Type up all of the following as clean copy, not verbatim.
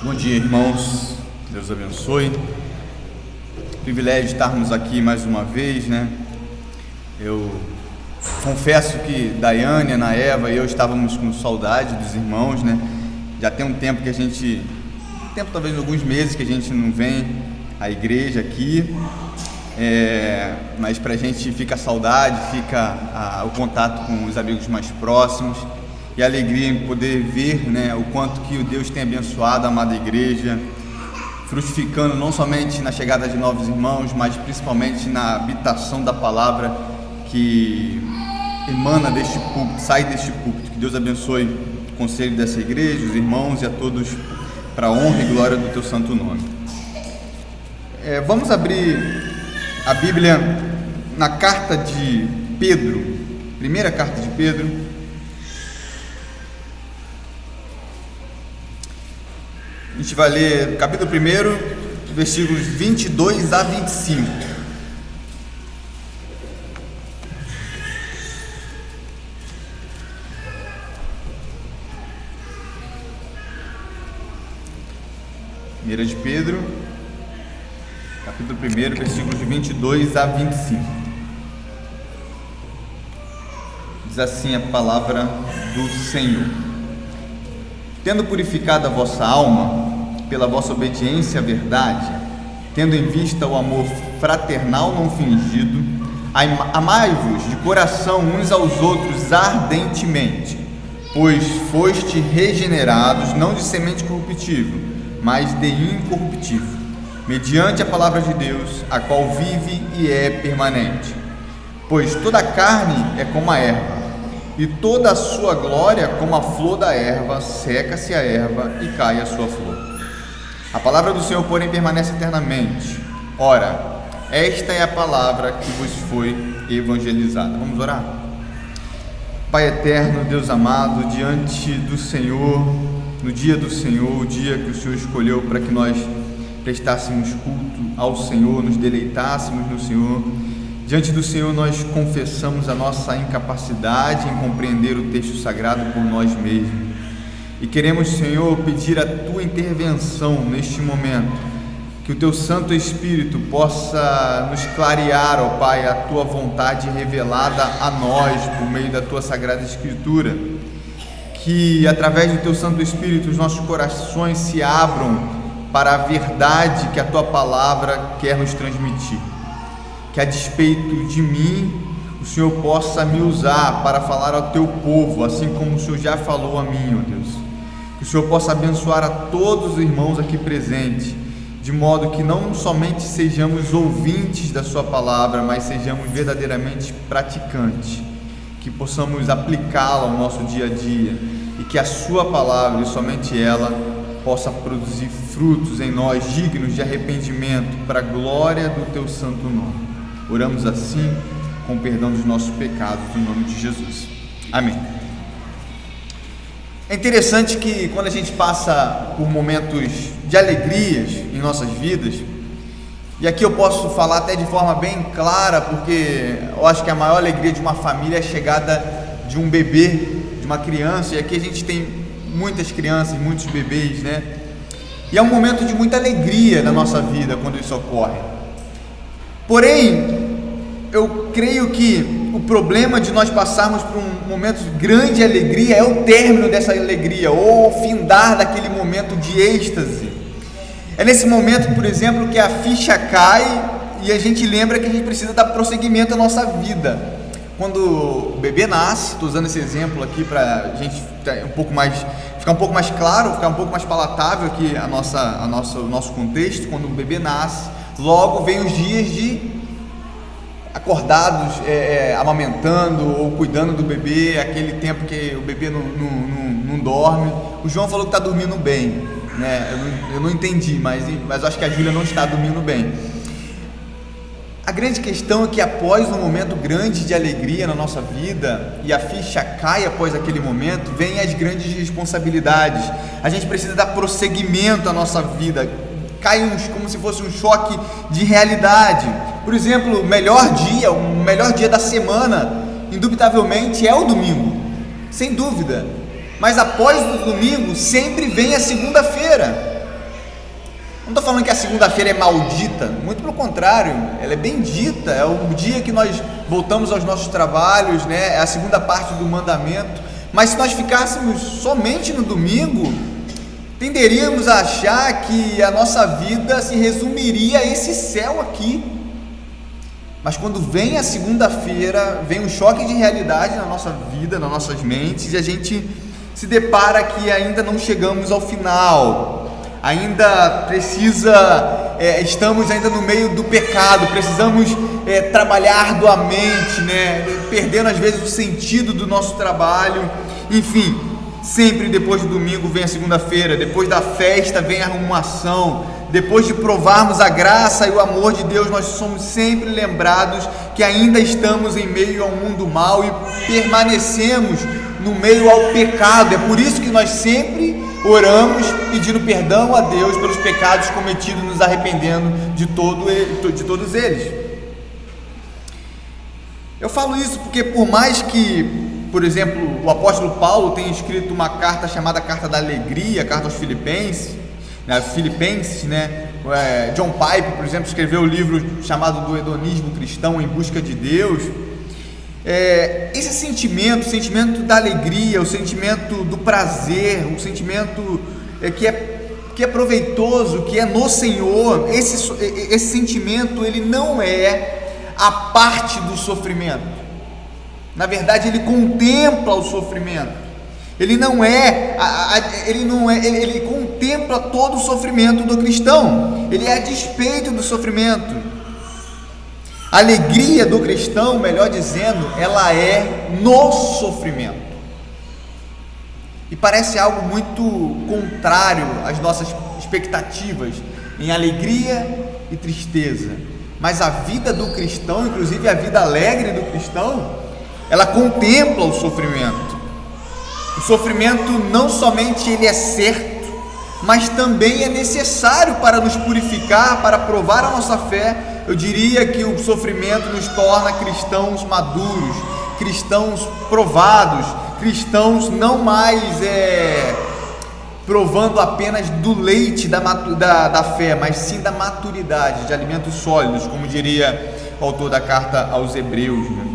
Bom dia, irmãos. Deus abençoe. Privilégio de estarmos aqui mais uma vez, né? Eu confesso que Daiane, Ana Eva e eu estávamos com saudade dos irmãos, né? Já tem um tempo que a gente, talvez alguns meses que a gente não vem à igreja aqui, mas pra gente fica a saudade, fica o contato com os amigos mais próximos. E a alegria em poder ver, né, o quanto que o Deus tem abençoado a amada igreja, frutificando não somente na chegada de novos irmãos, mas principalmente na habitação da palavra que emana deste púlpito, sai deste púlpito. Que Deus abençoe o conselho dessa igreja, os irmãos e a todos, para a honra e glória do teu santo nome. Vamos abrir a Bíblia na carta de Pedro, primeira carta de Pedro. A gente vai ler capítulo 1, versículos 22 a 25. Primeira de Pedro, capítulo 1, versículos 22 a 25. Diz assim a palavra do Senhor: Tendo purificado a vossa alma pela vossa obediência à verdade, tendo em vista o amor fraternal não fingido, amai-vos de coração uns aos outros ardentemente, pois foste regenerados não de semente corruptível, mas de incorruptível, mediante a palavra de Deus, a qual vive e é permanente. Pois toda a carne é como a erva, e toda a sua glória como a flor da erva, seca-se a erva e cai a sua flor. A palavra do Senhor, porém, permanece eternamente. Ora, esta é a palavra que vos foi evangelizada. Vamos orar? Pai eterno, Deus amado, diante do Senhor, no dia do Senhor, o dia que o Senhor escolheu para que nós prestássemos culto ao Senhor, nos deleitássemos no Senhor, diante do Senhor nós confessamos a nossa incapacidade em compreender o texto sagrado por nós mesmos. E queremos, Senhor, pedir a Tua intervenção neste momento, que o Teu Santo Espírito possa nos clarear, ó Pai, a Tua vontade revelada a nós por meio da Tua Sagrada Escritura, que através do Teu Santo Espírito os nossos corações se abram para a verdade que a Tua Palavra quer nos transmitir, que a despeito de mim, o Senhor possa me usar para falar ao Teu povo, assim como o Senhor já falou a mim, ó Deus. Que o Senhor possa abençoar a todos os irmãos aqui presentes, de modo que não somente sejamos ouvintes da Sua palavra, mas sejamos verdadeiramente praticantes, que possamos aplicá-la ao nosso dia a dia, e que a Sua palavra, e somente ela, possa produzir frutos em nós dignos de arrependimento, para a glória do Teu santo nome. Oramos assim, com perdão dos nossos pecados, no nome de Jesus. Amém. É interessante que quando a gente passa por momentos de alegrias em nossas vidas, e aqui eu posso falar até de forma bem clara, porque eu acho que a maior alegria de uma família é a chegada de um bebê, de uma criança, e aqui a gente tem muitas crianças, muitos bebês, né? E é um momento de muita alegria na nossa vida quando isso ocorre. Porém, eu creio que o problema de nós passarmos por um momento de grande alegria é o término dessa alegria, ou o findar daquele momento de êxtase. É nesse momento, por exemplo, que a ficha cai e a gente lembra que a gente precisa dar prosseguimento à nossa vida. Quando o bebê nasce, estou usando esse exemplo aqui para a gente ficar um pouco mais claro, ficar um pouco mais palatável aqui o nosso contexto. Quando o bebê nasce, logo vem os dias de acordados, amamentando ou cuidando do bebê, aquele tempo que o bebê não dorme. O João falou que está dormindo bem, né? Eu não entendi, mas eu acho que a Júlia não está dormindo bem. A grande questão é que após um momento grande de alegria na nossa vida, e a ficha cai após aquele momento, vêm as grandes responsabilidades. A gente precisa dar prosseguimento à nossa vida. Cai como se fosse um choque de realidade. Por exemplo, o melhor dia da semana, indubitavelmente, é o domingo, sem dúvida. Mas após o domingo, sempre vem a segunda-feira. Não estou falando que a segunda-feira é maldita, muito pelo contrário, ela é bendita, é o dia que nós voltamos aos nossos trabalhos, né? É a segunda parte do mandamento. Mas se nós ficássemos somente no domingo, tenderíamos a achar que a nossa vida se resumiria a esse céu aqui. Mas quando vem a segunda-feira, vem um choque de realidade na nossa vida, nas nossas mentes, e a gente se depara que ainda não chegamos ao final. Ainda estamos ainda no meio do pecado, precisamos trabalhar arduamente, né? Perdendo às vezes o sentido do nosso trabalho. Enfim, sempre depois do domingo vem a segunda-feira, depois da festa vem a arrumação, depois de provarmos a graça e o amor de Deus, nós somos sempre lembrados que ainda estamos em meio ao mundo mau e permanecemos no meio ao pecado. É por isso que nós sempre oramos pedindo perdão a Deus pelos pecados cometidos, nos arrependendo de todos eles. Eu falo isso porque, por mais que, por exemplo, o apóstolo Paulo tenha escrito uma carta chamada Carta da Alegria, Carta aos Filipenses, né? John Piper, por exemplo, escreveu um livro chamado Do Hedonismo Cristão em Busca de Deus. Esse sentimento, o sentimento da alegria, o sentimento do prazer, o sentimento que é proveitoso, que é no Senhor, esse sentimento, ele não é a parte do sofrimento. Na verdade, ele contempla o sofrimento. Ele contempla todo o sofrimento do cristão. Ele é a despeito do sofrimento. A alegria do cristão, melhor dizendo, ela é no sofrimento. E parece algo muito contrário às nossas expectativas em alegria e tristeza. Mas a vida do cristão, inclusive a vida alegre do cristão, ela contempla o sofrimento. O sofrimento não somente ele é certo, mas também é necessário para nos purificar, para provar a nossa fé. Eu diria que o sofrimento nos torna cristãos maduros, cristãos provados, cristãos não mais provando apenas do leite da fé, mas sim da maturidade, de alimentos sólidos, como diria o autor da carta aos Hebreus, né?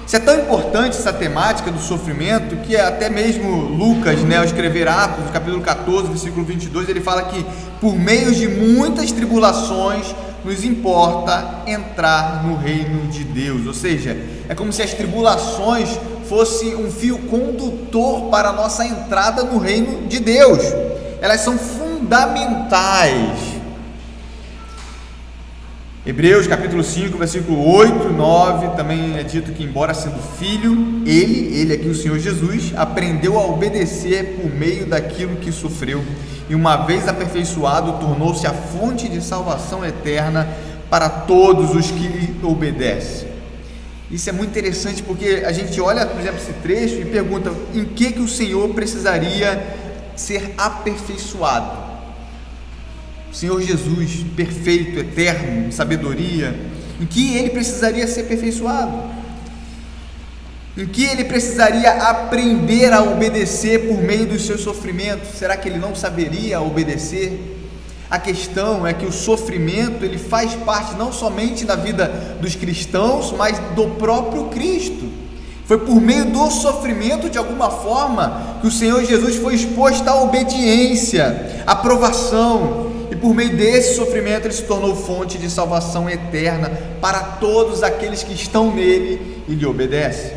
Isso é tão importante, essa temática do sofrimento, que até mesmo Lucas, né, ao escrever Atos, no capítulo 14, versículo 22, ele fala que por meio de muitas tribulações nos importa entrar no reino de Deus. Ou seja, é como se as tribulações fossem um fio condutor para a nossa entrada no reino de Deus. Elas são fundamentais. Hebreus capítulo 5, versículo 8, 9, também é dito que, embora sendo filho, ele aqui o Senhor Jesus, aprendeu a obedecer por meio daquilo que sofreu, e uma vez aperfeiçoado, tornou-se a fonte de salvação eterna para todos os que lhe obedecem. Isso é muito interessante, porque a gente olha, por exemplo, esse trecho e pergunta em que o Senhor precisaria ser aperfeiçoado. O Senhor Jesus, perfeito, eterno, em sabedoria, em que ele precisaria ser aperfeiçoado? Em que ele precisaria aprender a obedecer por meio dos seus sofrimentos? Será que ele não saberia obedecer? A questão é que o sofrimento, ele faz parte não somente da vida dos cristãos, mas do próprio Cristo. Foi por meio do sofrimento, de alguma forma, que o Senhor Jesus foi exposto à obediência, à provação. E por meio desse sofrimento ele se tornou fonte de salvação eterna para todos aqueles que estão nele e lhe obedecem.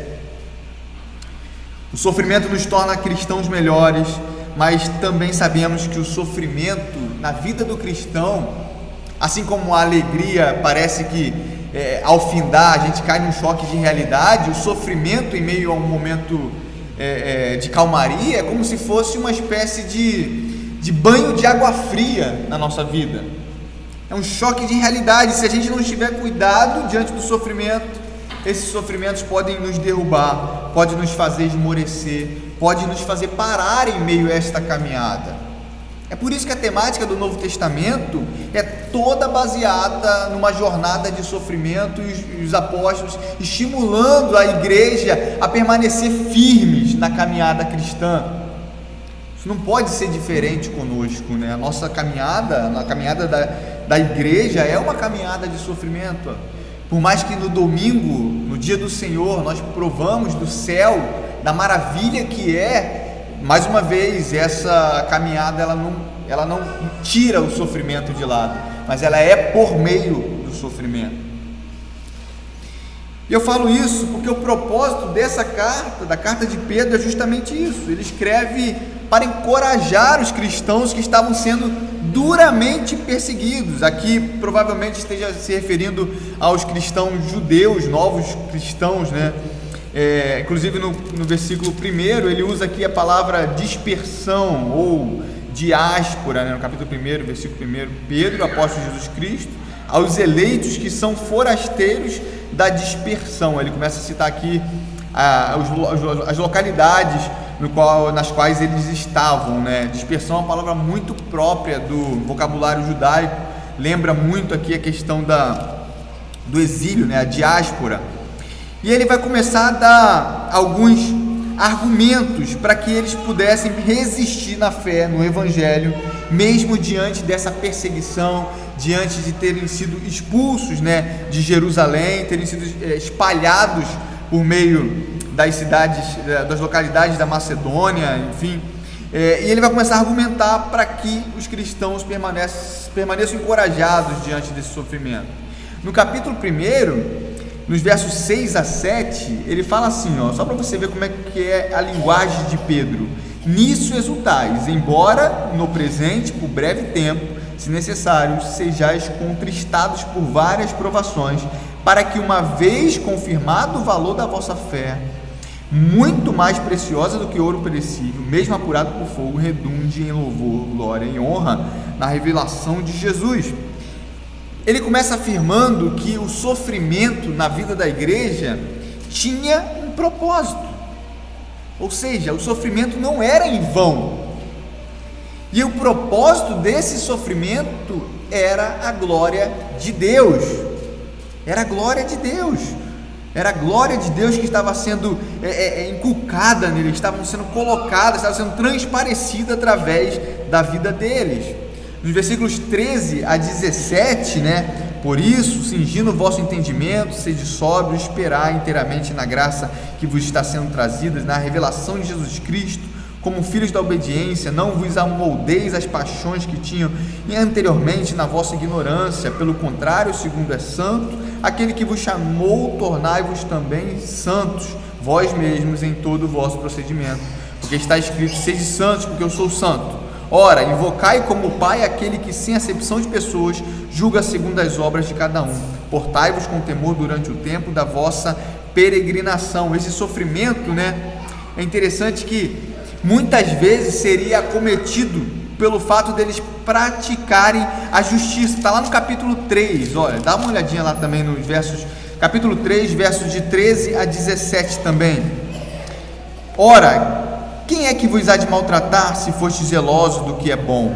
O sofrimento nos torna cristãos melhores, mas também sabemos que o sofrimento na vida do cristão, assim como a alegria parece que ao findar a gente cai num choque de realidade, o sofrimento em meio a um momento de calmaria é como se fosse uma espécie de banho de água fria na nossa vida. É um choque de realidade. Se a gente não tiver cuidado diante do sofrimento, esses sofrimentos podem nos derrubar, podem nos fazer esmorecer, podem nos fazer parar em meio a esta caminhada. É por isso que a temática do Novo Testamento é toda baseada numa jornada de sofrimento, e os apóstolos estimulando a igreja a permanecer firmes na caminhada cristã. Isso não pode ser diferente conosco, né? A nossa caminhada, a caminhada da igreja é uma caminhada de sofrimento. Por mais que no domingo, no dia do Senhor, nós provamos do céu, da maravilha que é, mais uma vez, essa caminhada ela não tira o sofrimento de lado, mas ela é por meio do sofrimento. E eu falo isso porque o propósito dessa carta, da carta de Pedro, é justamente isso. Ele escreve para encorajar os cristãos que estavam sendo duramente perseguidos. Aqui provavelmente esteja se referindo aos cristãos judeus, novos cristãos, né? Inclusive no versículo 1, ele usa aqui a palavra dispersão ou diáspora, né? No capítulo 1, versículo 1, Pedro, apóstolo de Jesus Cristo, aos eleitos que são forasteiros da dispersão. Ele começa a citar aqui as localidades nas quais eles estavam, né? Dispersão é uma palavra muito própria do vocabulário judaico, lembra muito aqui a questão do exílio, né? A diáspora. E ele vai começar a dar alguns argumentos para que eles pudessem resistir na fé, no Evangelho, mesmo diante dessa perseguição, diante de terem sido expulsos, né, de Jerusalém, terem sido espalhados por meio das cidades, das localidades da Macedônia, enfim. E ele vai começar a argumentar para que os cristãos permaneçam encorajados diante desse sofrimento. No capítulo 1, nos versos 6 a 7, ele fala assim, só para você ver como é que é a linguagem de Pedro: nisso exultais, embora no presente, por breve tempo, se necessário, sejais contristados por várias provações, para que, uma vez confirmado o valor da vossa fé, muito mais preciosa do que ouro perecível, mesmo apurado por fogo, redunde em louvor, glória e honra na revelação de Jesus. Ele começa afirmando que o sofrimento na vida da igreja tinha um propósito, ou seja, o sofrimento não era em vão, e o propósito desse sofrimento era a glória de Deus, era a glória de Deus, era a glória de Deus que estava sendo inculcada neles, estava sendo colocada, estava sendo transparecida através da vida deles. Nos versículos 13 a 17, né? Por isso, cingindo o vosso entendimento, sede sóbrios, esperai inteiramente na graça que vos está sendo trazida, na revelação de Jesus Cristo, como filhos da obediência. Não vos amoldeis às paixões que tinham anteriormente na vossa ignorância, pelo contrário, segundo é santo, aquele que vos chamou, tornai-vos também santos, vós mesmos em todo o vosso procedimento, porque está escrito: sede santos, porque eu sou santo. Ora, invocai como Pai aquele que, sem acepção de pessoas, julga segundo as obras de cada um. Portai-vos com temor durante o tempo da vossa peregrinação. Esse sofrimento, né, é interessante que muitas vezes seria acometido pelo fato deles praticarem a justiça. Está lá no capítulo 3, olha, dá uma olhadinha lá também nos versos, capítulo 3, versos de 13 a 17 também. Ora, quem é que vos há de maltratar, se fostes zelosos do que é bom?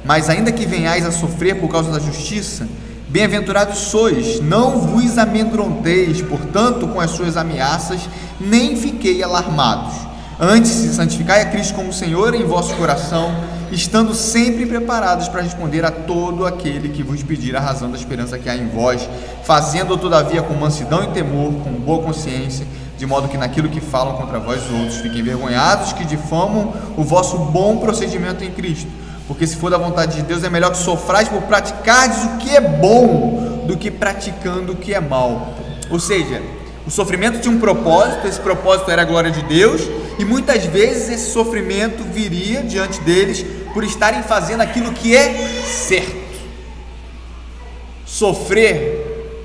Mas ainda que venhais a sofrer por causa da justiça, bem-aventurados sois, não vos amedronteis, portanto, com as suas ameaças, nem fiquei alarmados. Antes, santificai a Cristo como Senhor em vosso coração, estando sempre preparados para responder a todo aquele que vos pedir a razão da esperança que há em vós, fazendo todavia com mansidão e temor, com boa consciência, de modo que naquilo que falam contra vós outros fiquem envergonhados, que difamam o vosso bom procedimento em Cristo. Porque se for da vontade de Deus, é melhor que sofrais por praticardes o que é bom, do que praticando o que é mal. Ou seja, o sofrimento tinha um propósito, esse propósito era a glória de Deus, e muitas vezes esse sofrimento viria diante deles por estarem fazendo aquilo que é certo. Sofrer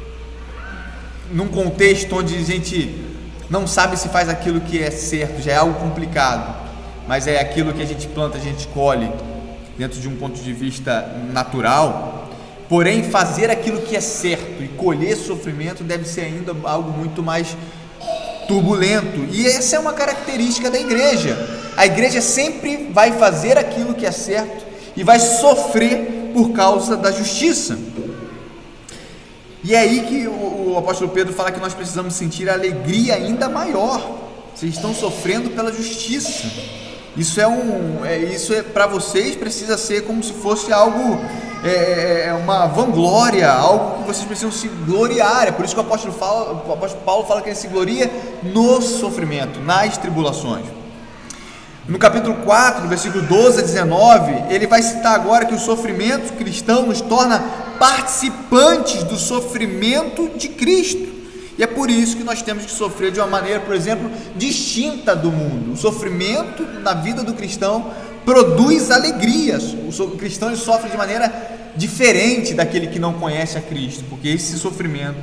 num contexto onde a gente não sabe se faz aquilo que é certo, já é algo complicado, mas é aquilo que a gente planta, a gente colhe, dentro de um ponto de vista natural. Porém, fazer aquilo que é certo e colher sofrimento deve ser ainda algo muito mais turbulento, e essa é uma característica da igreja. A igreja sempre vai fazer aquilo que é certo e vai sofrer por causa da justiça. E é aí que o apóstolo Pedro fala que nós precisamos sentir alegria ainda maior. Vocês estão sofrendo pela justiça. Isso para vocês precisa ser como se fosse algo, uma vanglória, algo que vocês precisam se gloriar. É por isso que o apóstolo Paulo fala que ele se gloria no sofrimento, nas tribulações. No capítulo 4, do versículo 12 a 19, ele vai citar agora que o sofrimento cristão nos torna participantes do sofrimento de Cristo. E é por isso que nós temos que sofrer de uma maneira, por exemplo, distinta do mundo. O sofrimento na vida do cristão produz alegrias. O cristão ele sofre de maneira diferente daquele que não conhece a Cristo, porque esse sofrimento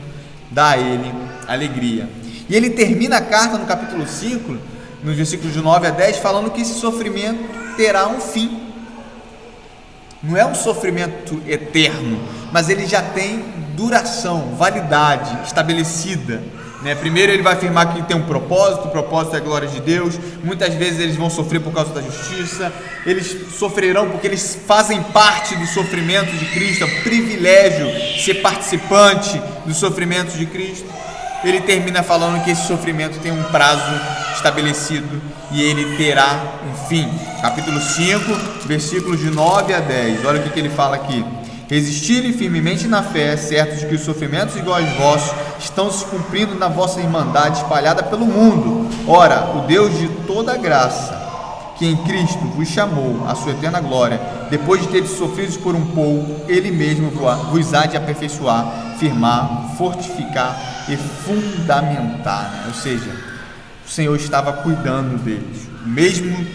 dá a ele alegria. E ele termina a carta no capítulo 5, nos versículos de 9 a 10, falando que esse sofrimento terá um fim. Não é um sofrimento eterno, mas ele já tem duração, validade estabelecida, né? Primeiro ele vai afirmar que tem um propósito, o propósito é a glória de Deus. Muitas vezes eles vão sofrer por causa da justiça, eles sofrerão porque eles fazem parte do sofrimento de Cristo, é um privilégio ser participante dos sofrimentos de Cristo. Ele termina falando que esse sofrimento tem um prazo estabelecido e ele terá um fim. Capítulo 5, versículos de 9 a 10, olha o que ele fala aqui: resistirem firmemente na fé, certos de que os sofrimentos iguais aos vossos estão se cumprindo na vossa irmandade espalhada pelo mundo. Ora, o Deus de toda graça, que em Cristo vos chamou à sua eterna glória, depois de teres sofrido por um pouco, Ele mesmo vos há de aperfeiçoar, firmar, fortificar e fundamentar, né? Ou seja, o Senhor estava cuidando deles, mesmo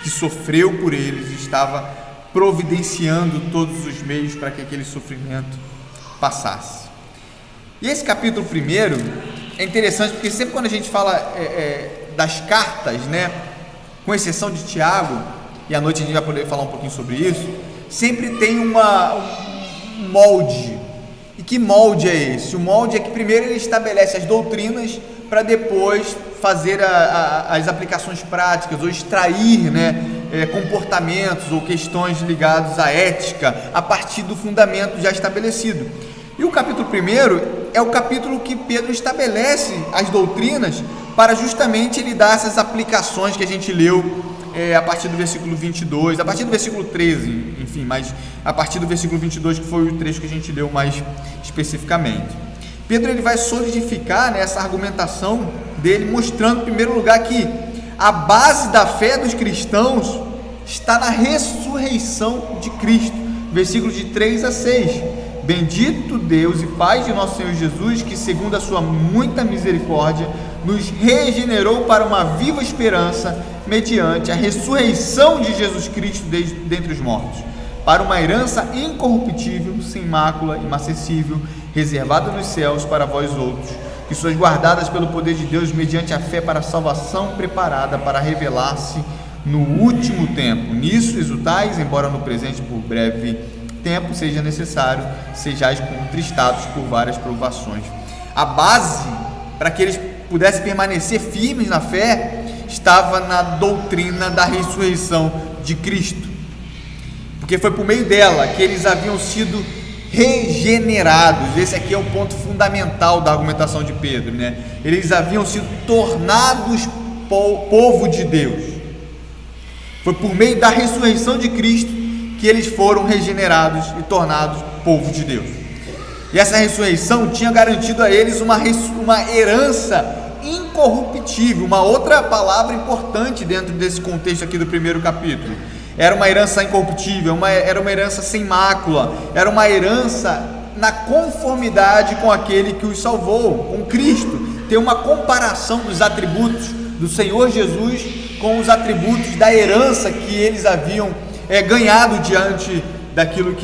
que sofreu por eles, estava providenciando todos os meios para que aquele sofrimento passasse. E esse capítulo 1 é interessante porque sempre quando a gente fala das cartas, né, com exceção de Tiago, e à noite a gente vai poder falar um pouquinho sobre isso, sempre tem um molde. E que molde é esse? O molde é que primeiro ele estabelece as doutrinas para depois fazer as aplicações práticas, ou extrair, né, comportamentos ou questões ligadas à ética a partir do fundamento já estabelecido. E o capítulo 1 é o capítulo que Pedro estabelece as doutrinas para justamente ele dar essas aplicações que a gente leu a partir do versículo 22, a partir do versículo 13, enfim, mas a partir do versículo 22 que foi o trecho que a gente leu mais especificamente. Pedro ele vai solidificar, né, essa argumentação dele, mostrando em primeiro lugar que a base da fé dos cristãos está na ressurreição de Cristo, versículos de 3 a 6. Bendito Deus e Pai de nosso Senhor Jesus, que segundo a sua muita misericórdia nos regenerou para uma viva esperança mediante a ressurreição de Jesus Cristo dentre os mortos, para uma herança incorruptível, sem mácula, imacessível, reservada nos céus para vós outros, que sois guardadas pelo poder de Deus mediante a fé para a salvação preparada para revelar-se no último tempo. Nisso exultais, embora no presente por breve tempo seja necessário, sejais contristados por várias provações. A base para que eles pudessem permanecer firmes na fé estava na doutrina da ressurreição de Cristo, porque foi por meio dela que eles haviam sido regenerados. Esse aqui é o ponto fundamental da argumentação de Pedro, né? Eles haviam sido tornados povo de Deus. Foi por meio da ressurreição de Cristo que eles foram regenerados e tornados povo de Deus. E essa ressurreição tinha garantido a eles uma herança incorruptível, uma outra palavra importante dentro desse contexto aqui do primeiro capítulo. Era uma herança incorruptível, era uma herança sem mácula, era uma herança na conformidade com aquele que os salvou, com Cristo. Tem uma comparação dos atributos do Senhor Jesus com os atributos da herança que eles haviam ganhado diante daquilo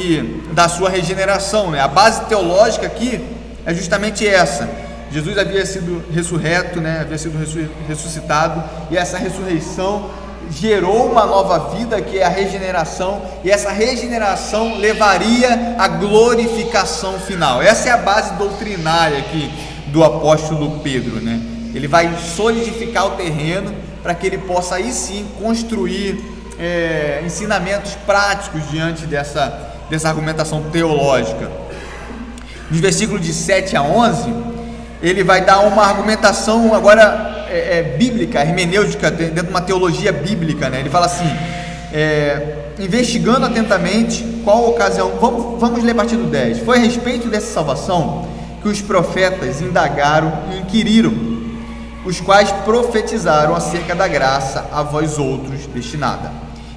da sua regeneração, né? A base teológica aqui é justamente essa. Jesus havia sido ressurreto, né? Havia sido ressuscitado, e essa ressurreição gerou uma nova vida, que é a regeneração, e essa regeneração levaria à glorificação final. Essa é a base doutrinária aqui do apóstolo Pedro, né? Ele vai solidificar o terreno para que ele possa aí sim construir ensinamentos práticos diante dessa argumentação teológica. Nos versículos de 7 a 11, ele vai dar uma argumentação agora bíblica, hermenêutica, dentro de uma teologia bíblica, né? Ele fala assim, investigando atentamente qual ocasião, vamos ler a partir do 10, foi a respeito dessa salvação que os profetas indagaram e inquiriram, os quais profetizaram acerca da graça a vós outros destinada,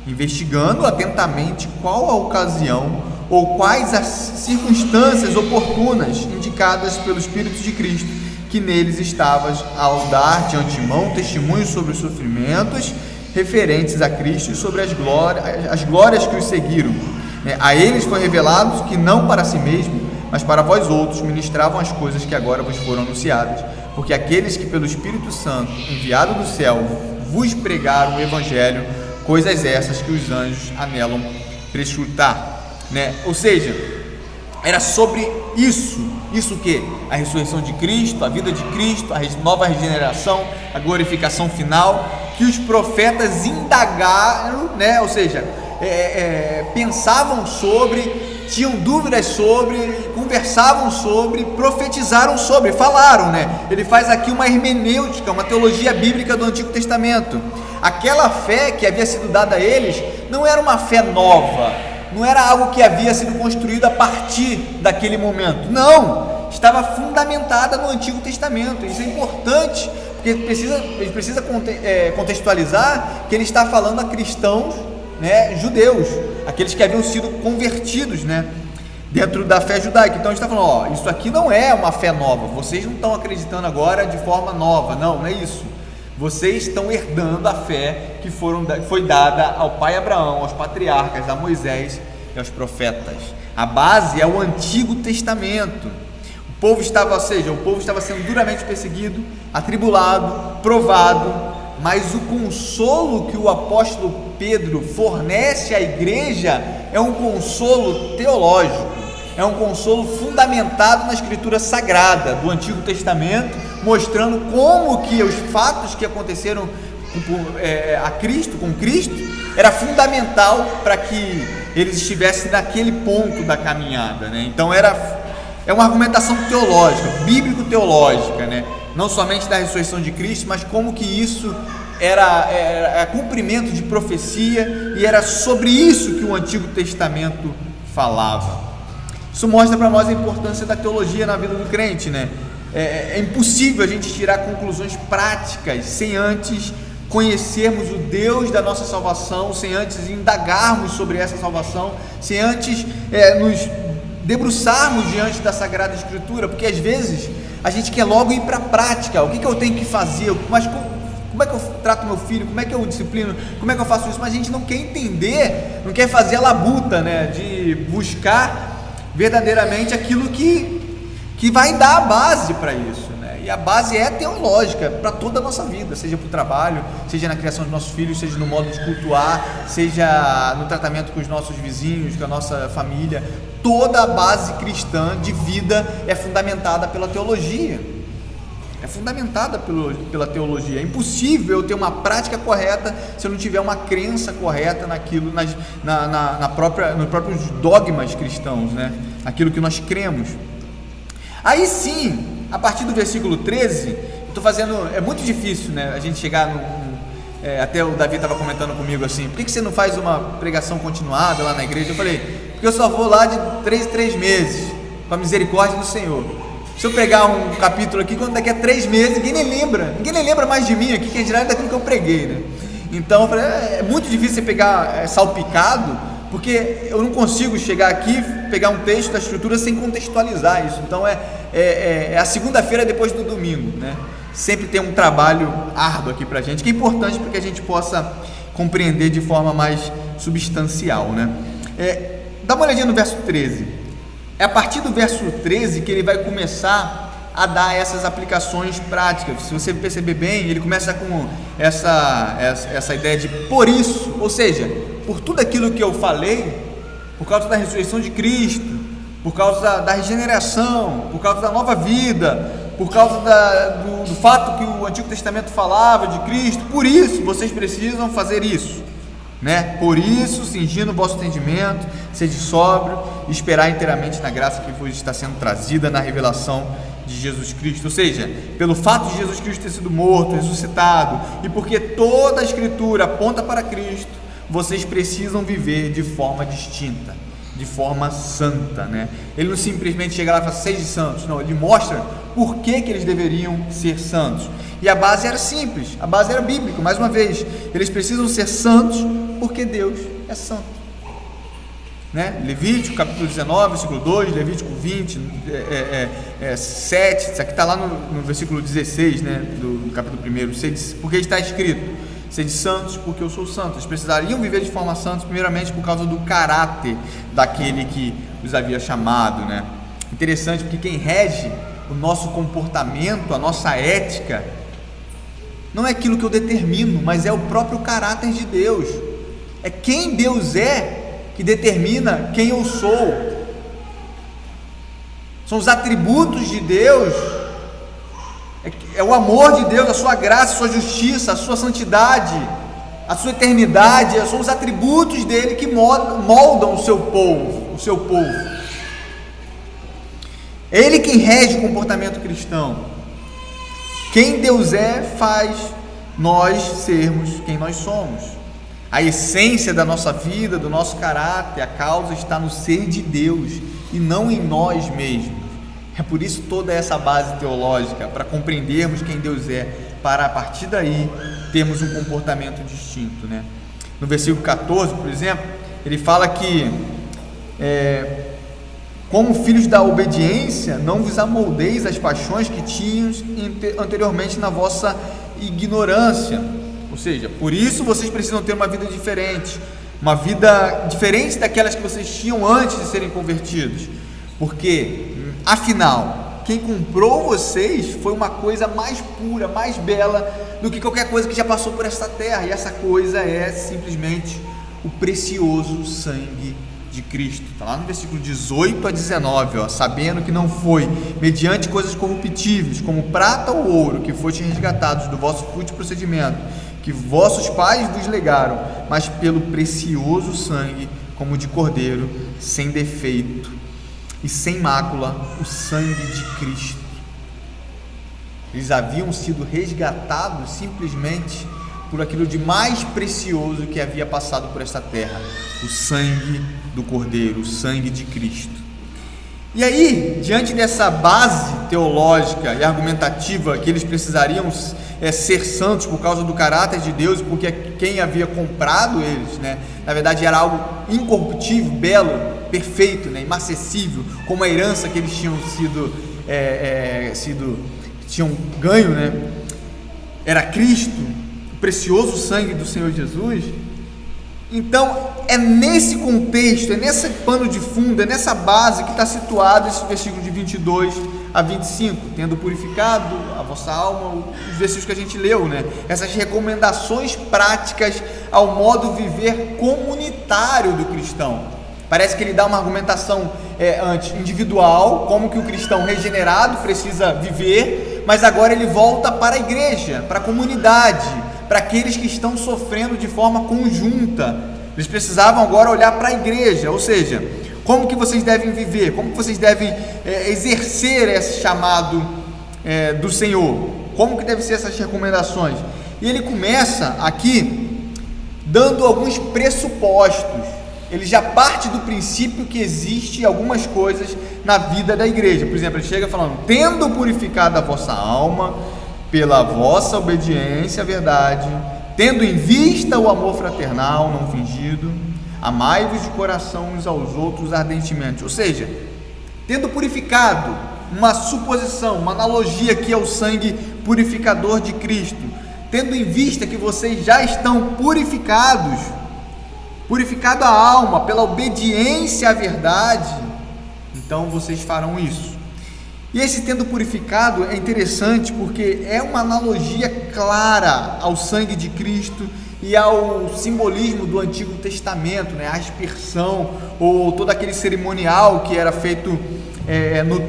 investigando atentamente qual a ocasião ou quais as circunstâncias oportunas indicadas pelo Espírito de Cristo, que neles estavas ao dar de antemão testemunho sobre os sofrimentos referentes a Cristo e sobre as glórias que os seguiram. A eles foi revelado que não para si mesmo, mas para vós outros ministravam as coisas que agora vos foram anunciadas, porque aqueles que pelo Espírito Santo, enviado do céu, vos pregaram o Evangelho, coisas essas que os anjos anelam prescrutar. Ou seja, era sobre isso que? A ressurreição de Cristo, a vida de Cristo, a nova regeneração, a glorificação final, que os profetas indagaram, ou seja, pensavam sobre, tinham dúvidas sobre, conversavam sobre, profetizaram sobre, falaram, Ele faz aqui uma hermenêutica, uma teologia bíblica do Antigo Testamento. Aquela fé que havia sido dada a eles não era uma fé nova, não era algo que havia sido construído a partir daquele momento, não, estava fundamentada no Antigo Testamento. Isso é importante, porque ele precisa contextualizar que ele está falando a cristãos, judeus, aqueles que haviam sido convertidos, dentro da fé judaica. Então ele está falando, isso aqui não é uma fé nova, vocês não estão acreditando agora de forma nova, não é isso. Vocês estão herdando a fé que foi dada ao pai Abraão, aos patriarcas, a Moisés e aos profetas. A base é o Antigo Testamento. O povo estava sendo duramente perseguido, atribulado, provado, mas o consolo que o apóstolo Pedro fornece à igreja é um consolo teológico, é um consolo fundamentado na Escritura Sagrada do Antigo Testamento, mostrando como que os fatos que aconteceram com Cristo, era fundamental para que eles estivessem naquele ponto da caminhada, Então é uma argumentação teológica, bíblico-teológica, Não somente da ressurreição de Cristo, mas como que isso era cumprimento de profecia, e era sobre isso que o Antigo Testamento falava. Isso mostra para nós a importância da teologia na vida do crente, É impossível a gente tirar conclusões práticas sem antes conhecermos o Deus da nossa salvação, sem antes indagarmos sobre essa salvação, sem antes nos debruçarmos diante da Sagrada Escritura, porque às vezes a gente quer logo ir para a prática. O que eu tenho que fazer? Mas como é que eu trato meu filho? Como é que eu disciplino? Como é que eu faço isso? Mas a gente não quer entender, não quer fazer a labuta, de buscar verdadeiramente aquilo que vai dar a base para isso, E a base é teológica para toda a nossa vida, seja para o trabalho, seja na criação dos nossos filhos, seja no modo de cultuar, seja no tratamento com os nossos vizinhos, com a nossa família. Toda a base cristã de vida é fundamentada pela teologia. Pela teologia. É impossível eu ter uma prática correta se eu não tiver uma crença correta naquilo, nos próprios dogmas cristãos, Aquilo que nós cremos. Aí sim, a partir do versículo 13, é muito difícil, a gente chegar até o Davi estava comentando comigo assim, por que você não faz uma pregação continuada lá na igreja? Eu falei, porque eu só vou lá de 3 meses, com a misericórdia do Senhor. Se eu pregar um capítulo aqui, quando daqui a 3 meses, ninguém nem lembra mais de mim aqui, que é dirá daquilo que eu preguei, Então eu falei, é muito difícil você pegar salpicado, porque eu não consigo chegar aqui, pegar um texto da Escritura sem contextualizar isso. Então é a segunda-feira depois do domingo, Sempre tem um trabalho árduo aqui pra gente, que é importante para que a gente possa compreender de forma mais substancial, Dá uma olhadinha no verso 13. É a partir do verso 13 que ele vai começar a dar essas aplicações práticas. Se você perceber bem, ele começa com essa ideia de por isso, ou seja, por tudo aquilo que eu falei, por causa da ressurreição de Cristo, por causa da regeneração, por causa da nova vida, por causa do fato que o Antigo Testamento falava de Cristo, por isso vocês precisam fazer isso, Por isso, cingindo o vosso entendimento, sede sóbrio e esperar inteiramente na graça que vos está sendo trazida na revelação de Jesus Cristo, ou seja, pelo fato de Jesus Cristo ter sido morto, ressuscitado, e porque toda a Escritura aponta para Cristo, vocês precisam viver de forma distinta, de forma santa, né? Ele não simplesmente chega lá e fala, sede santos, não, ele mostra por que eles deveriam ser santos, e a base era simples, a base era bíblica, mais uma vez, eles precisam ser santos porque Deus é santo, né? Levítico capítulo 19, versículo 2, Levítico 20, 7, isso aqui está lá no versículo 16, né, do capítulo 1, porque está escrito, sede santos porque eu sou santo. Eles precisariam viver de forma santa, primeiramente por causa do caráter daquele que os havia chamado, né? Interessante, porque quem rege o nosso comportamento, a nossa ética, não é aquilo que eu determino, mas é o próprio caráter de Deus, é quem Deus é que determina quem eu sou, são os atributos de Deus, é o amor de Deus, a sua graça, a sua justiça, a sua santidade, a sua eternidade, são os atributos dele que moldam o seu povo, é ele quem rege o comportamento cristão, quem Deus é faz nós sermos quem nós somos. A essência da nossa vida, do nosso caráter, a causa está no ser de Deus e não em nós mesmos. É por isso toda essa base teológica, para compreendermos quem Deus é, para a partir daí termos um comportamento distinto, né? No versículo 14, por exemplo, ele fala que como filhos da obediência, não vos amoldeis às paixões que tinhas anteriormente na vossa ignorância. Ou seja, por isso vocês precisam ter uma vida diferente daquelas que vocês tinham antes de serem convertidos, porque afinal, quem comprou vocês foi uma coisa mais pura, mais bela do que qualquer coisa que já passou por esta terra, e essa coisa é simplesmente o precioso sangue de Cristo. Está lá no versículo 18 a 19, ó, sabendo que não foi mediante coisas corruptíveis, como prata ou ouro, que foste resgatados do vosso fútil procedimento, que vossos pais vos legaram, mas pelo precioso sangue, como de cordeiro, sem defeito e sem mácula, o sangue de Cristo. Eles haviam sido resgatados simplesmente por aquilo de mais precioso que havia passado por esta terra, o sangue do Cordeiro, o sangue de Cristo. E aí, diante dessa base teológica e argumentativa que eles precisariam ser santos por causa do caráter de Deus, porque quem havia comprado eles, né, na verdade era algo incorruptível, belo, perfeito, né, inacessível, como a herança que eles tinham ganho, né, era Cristo, o precioso sangue do Senhor Jesus. Então é nesse contexto, é nesse pano de fundo, é nessa base que está situado esse versículo de 22 a 25, tendo purificado a vossa alma, os versículos que a gente leu, né? Essas recomendações práticas ao modo viver comunitário do cristão. Parece que ele dá uma argumentação individual, como que o cristão regenerado precisa viver, mas agora ele volta para a igreja, para a comunidade, para aqueles que estão sofrendo de forma conjunta. Eles precisavam agora olhar para a igreja, ou seja, como que vocês devem viver, como que vocês devem exercer esse chamado do Senhor, como que devem ser essas recomendações. E ele começa aqui dando alguns pressupostos. Ele já parte do princípio que existe algumas coisas na vida da igreja. Por exemplo, ele chega falando, tendo purificado a vossa alma pela vossa obediência à verdade, tendo em vista o amor fraternal não fingido, amai-vos de coração uns aos outros ardentemente. Ou seja, tendo purificado, uma suposição, uma analogia aqui ao sangue purificador de Cristo, tendo em vista que vocês já estão purificado a alma pela obediência à verdade, então vocês farão isso. E esse tendo purificado é interessante porque é uma analogia clara ao sangue de Cristo e ao simbolismo do Antigo Testamento, né? A aspersão ou todo aquele cerimonial que era feito no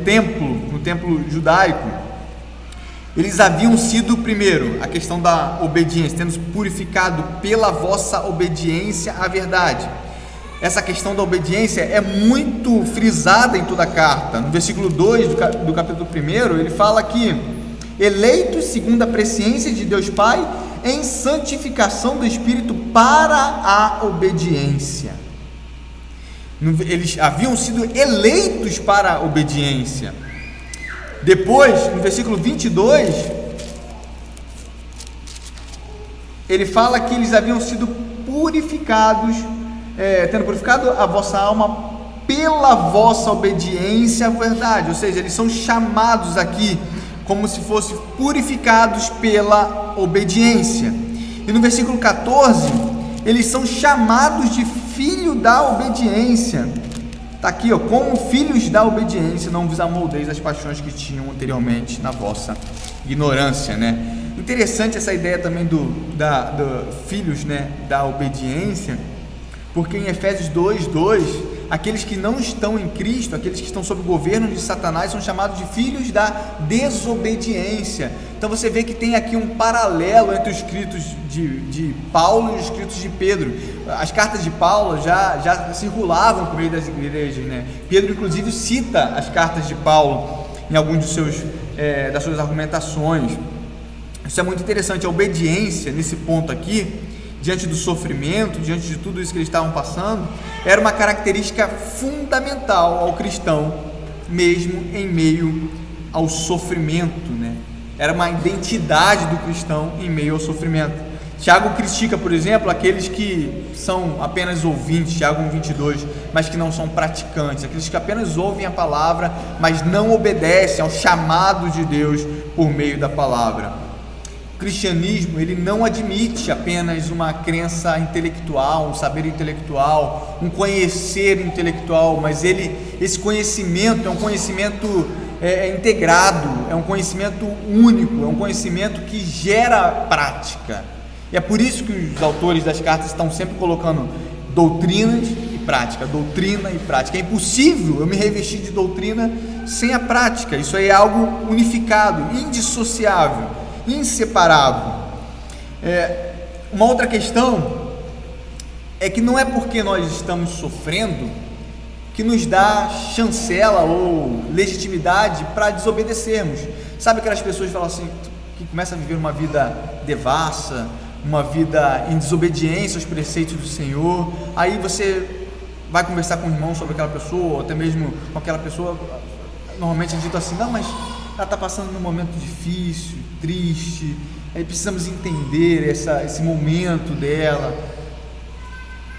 templo judaico. Eles haviam sido, primeiro, a questão da obediência, tendo purificado pela vossa obediência à verdade. essa questão da obediência é muito frisada em toda a carta. No versículo 2 do capítulo 1, ele fala que eleitos segundo a presciência de Deus Pai, em santificação do Espírito para a obediência. Eles haviam sido eleitos para a obediência. Depois, no versículo 22, ele fala que eles haviam sido purificados, tendo purificado a vossa alma pela vossa obediência à verdade. Ou seja, eles são chamados aqui como se fossem purificados pela obediência. E no versículo 14, eles são chamados de filho da obediência. Está aqui, como filhos da obediência, não vos amoldeis as paixões que tinham anteriormente na vossa ignorância, né? Interessante essa ideia também do filhos, né, da obediência, porque em Efésios 2:2, aqueles que não estão em Cristo, aqueles que estão sob o governo de Satanás, são chamados de filhos da desobediência. Então você vê que tem aqui um paralelo entre os escritos de Paulo e os escritos de Pedro. As cartas de Paulo já circulavam por meio das igrejas, né? Pedro inclusive cita as cartas de Paulo em alguns das suas argumentações. Isso é muito interessante. A obediência nesse ponto aqui, diante do sofrimento, diante de tudo isso que eles estavam passando, era uma característica fundamental ao cristão, mesmo em meio ao sofrimento, né? Era uma identidade do cristão em meio ao sofrimento. Tiago critica, por exemplo, aqueles que são apenas ouvintes, Tiago 1:22, mas que não são praticantes, aqueles que apenas ouvem a palavra, mas não obedecem ao chamado de Deus por meio da palavra. O cristianismo, ele não admite apenas uma crença intelectual, um saber intelectual, um conhecer intelectual, mas esse conhecimento é um conhecimento integrado, é um conhecimento único, é um conhecimento que gera prática. E é por isso que os autores das cartas estão sempre colocando doutrinas e prática, doutrina e prática. É impossível eu me revestir de doutrina sem a prática. Isso aí é algo unificado, indissociável, inseparável. Uma outra questão é que não é porque nós estamos sofrendo que nos dá chancela ou legitimidade para desobedecermos. Sabe aquelas pessoas que falam assim, que começam a viver uma vida devassa, uma vida em desobediência aos preceitos do Senhor, aí você vai conversar com o irmão sobre aquela pessoa, ou até mesmo com aquela pessoa, normalmente é dito assim, não, mas ela está passando num momento difícil, triste, aí precisamos entender esse momento dela.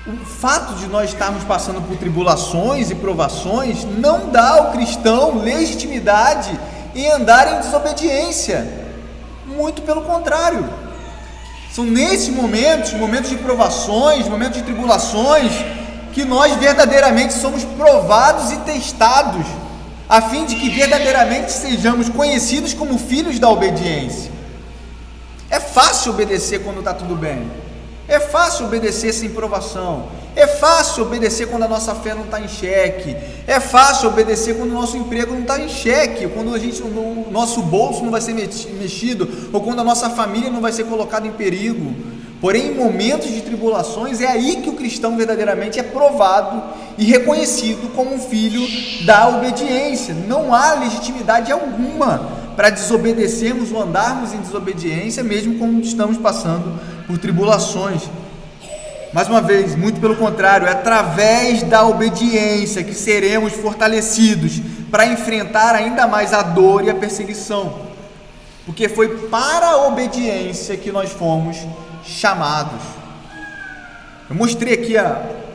O fato de nós estarmos passando por tribulações e provações não dá ao cristão legitimidade em andar em desobediência, muito pelo contrário. São nesses momentos de provações, momentos de tribulações, que nós verdadeiramente somos provados e testados, a fim de que verdadeiramente sejamos conhecidos como filhos da obediência. É fácil obedecer quando está tudo bem, é fácil obedecer sem provação, é fácil obedecer quando a nossa fé não está em xeque, é fácil obedecer quando o nosso emprego não está em xeque, quando o nosso bolso não vai ser mexido, ou quando a nossa família não vai ser colocada em perigo. Porém, em momentos de tribulações, é aí que o cristão verdadeiramente é provado e reconhecido como um filho da obediência. Não há legitimidade alguma para desobedecermos ou andarmos em desobediência, mesmo quando estamos passando por tribulações. Mais uma vez, muito pelo contrário, é através da obediência que seremos fortalecidos para enfrentar ainda mais a dor e a perseguição, porque foi para a obediência que nós fomos chamados. Eu mostrei aqui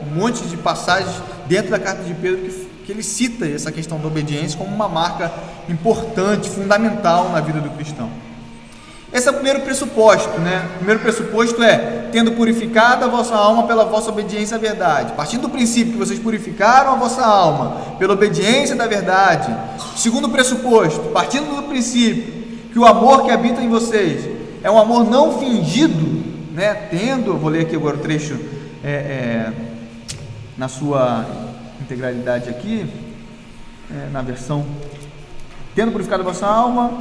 um monte de passagens dentro da carta de Pedro que ele cita essa questão da obediência como uma marca importante, fundamental na vida do cristão. Esse é o primeiro pressuposto, né? O primeiro pressuposto é, tendo purificado a vossa alma pela vossa obediência à verdade. Partindo do princípio que vocês purificaram a vossa alma pela obediência da verdade. Segundo pressuposto, partindo do princípio que o amor que habita em vocês é um amor não fingido, né? Eu vou ler aqui agora o trecho na sua integralidade aqui, na versão, tendo purificado a vossa alma,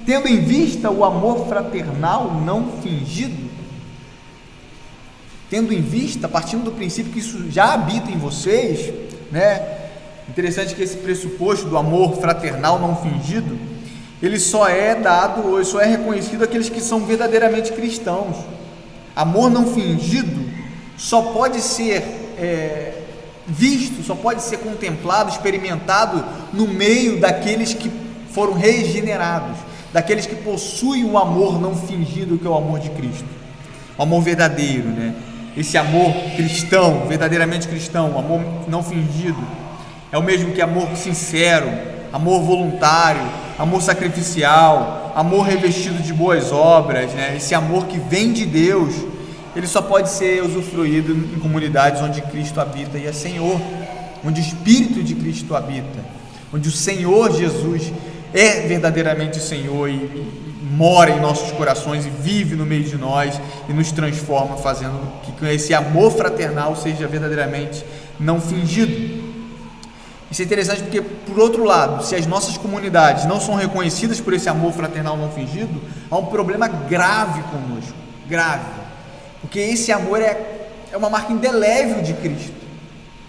tendo em vista o amor fraternal não fingido. tendo em vista, partindo do princípio que isso já habita em vocês, né? Interessante que esse pressuposto do amor fraternal não fingido, ele só é dado, ou só é reconhecido àqueles que são verdadeiramente cristãos. Amor não fingido só pode ser visto, só pode ser contemplado, experimentado no meio daqueles que foram regenerados, daqueles que possuem o amor não fingido, que é o amor de Cristo, o amor verdadeiro, né? Esse amor cristão, verdadeiramente cristão, o amor não fingido, é o mesmo que amor sincero, amor voluntário, amor sacrificial, amor revestido de boas obras, né? Esse amor que vem de Deus, ele só pode ser usufruído em comunidades onde Cristo habita e é Senhor, onde o Espírito de Cristo habita, onde o Senhor Jesus é verdadeiramente o Senhor e mora em nossos corações e vive no meio de nós e nos transforma, fazendo que esse amor fraternal seja verdadeiramente não fingido. Isso é interessante porque, por outro lado, se as nossas comunidades não são reconhecidas por esse amor fraternal não fingido, há um problema grave conosco, grave, porque esse amor é uma marca indelével de Cristo,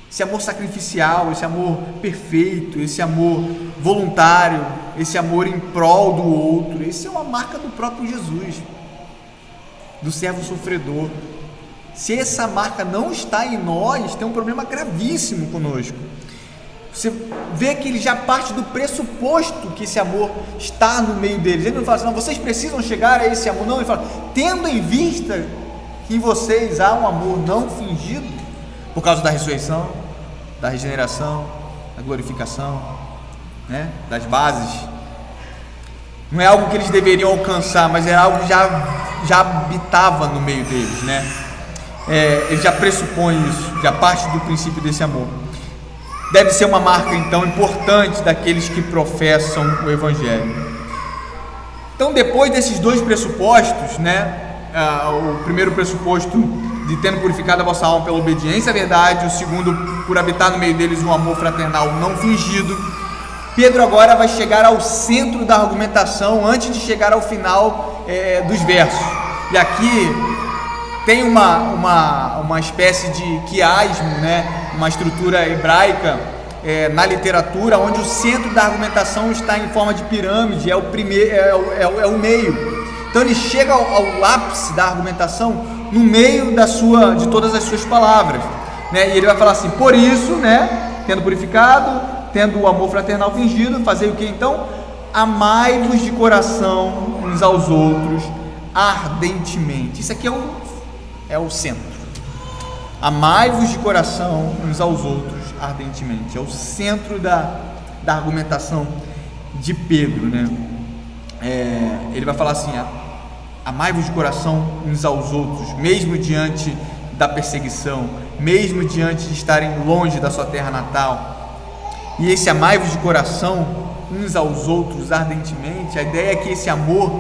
esse amor sacrificial, esse amor perfeito, esse amor voluntário, esse amor em prol do outro, esse é uma marca do próprio Jesus, do servo sofredor. Se essa marca não está em nós, tem um problema gravíssimo conosco. Você vê que ele já parte do pressuposto que esse amor está no meio deles. Ele não fala assim, não, vocês precisam chegar a esse amor. Não, ele fala, tendo em vista que em vocês há um amor não fingido, por causa da ressurreição, da regeneração, da glorificação, né, das bases. Não é algo que eles deveriam alcançar, mas é algo que já habitava no meio deles, né? Ele já pressupõe isso, já parte do princípio desse amor. Deve ser uma marca, então, importante daqueles que professam o Evangelho. Então, depois desses dois pressupostos, né, o primeiro pressuposto de tendo purificado a vossa alma pela obediência à verdade, o segundo, por habitar no meio deles um amor fraternal não fingido, Pedro agora vai chegar ao centro da argumentação, antes de chegar ao final dos versos. E aqui tem uma espécie de quiasmo, né? Uma estrutura hebraica na literatura, onde o centro da argumentação está em forma de pirâmide, é o meio. Então ele chega ao ápice da argumentação no meio de todas as suas palavras, né? E ele vai falar assim: por isso, né, tendo purificado, tendo o amor fraternal fingido, fazer o que então? Amai-vos de coração uns aos outros ardentemente. Isso aqui é o centro. Amai-vos de coração uns aos outros ardentemente. É o centro da argumentação de Pedro, né? Ele vai falar assim: amai-vos de coração uns aos outros, mesmo diante da perseguição, mesmo diante de estarem longe da sua terra natal. E esse amai-vos de coração uns aos outros ardentemente, a ideia é que esse amor,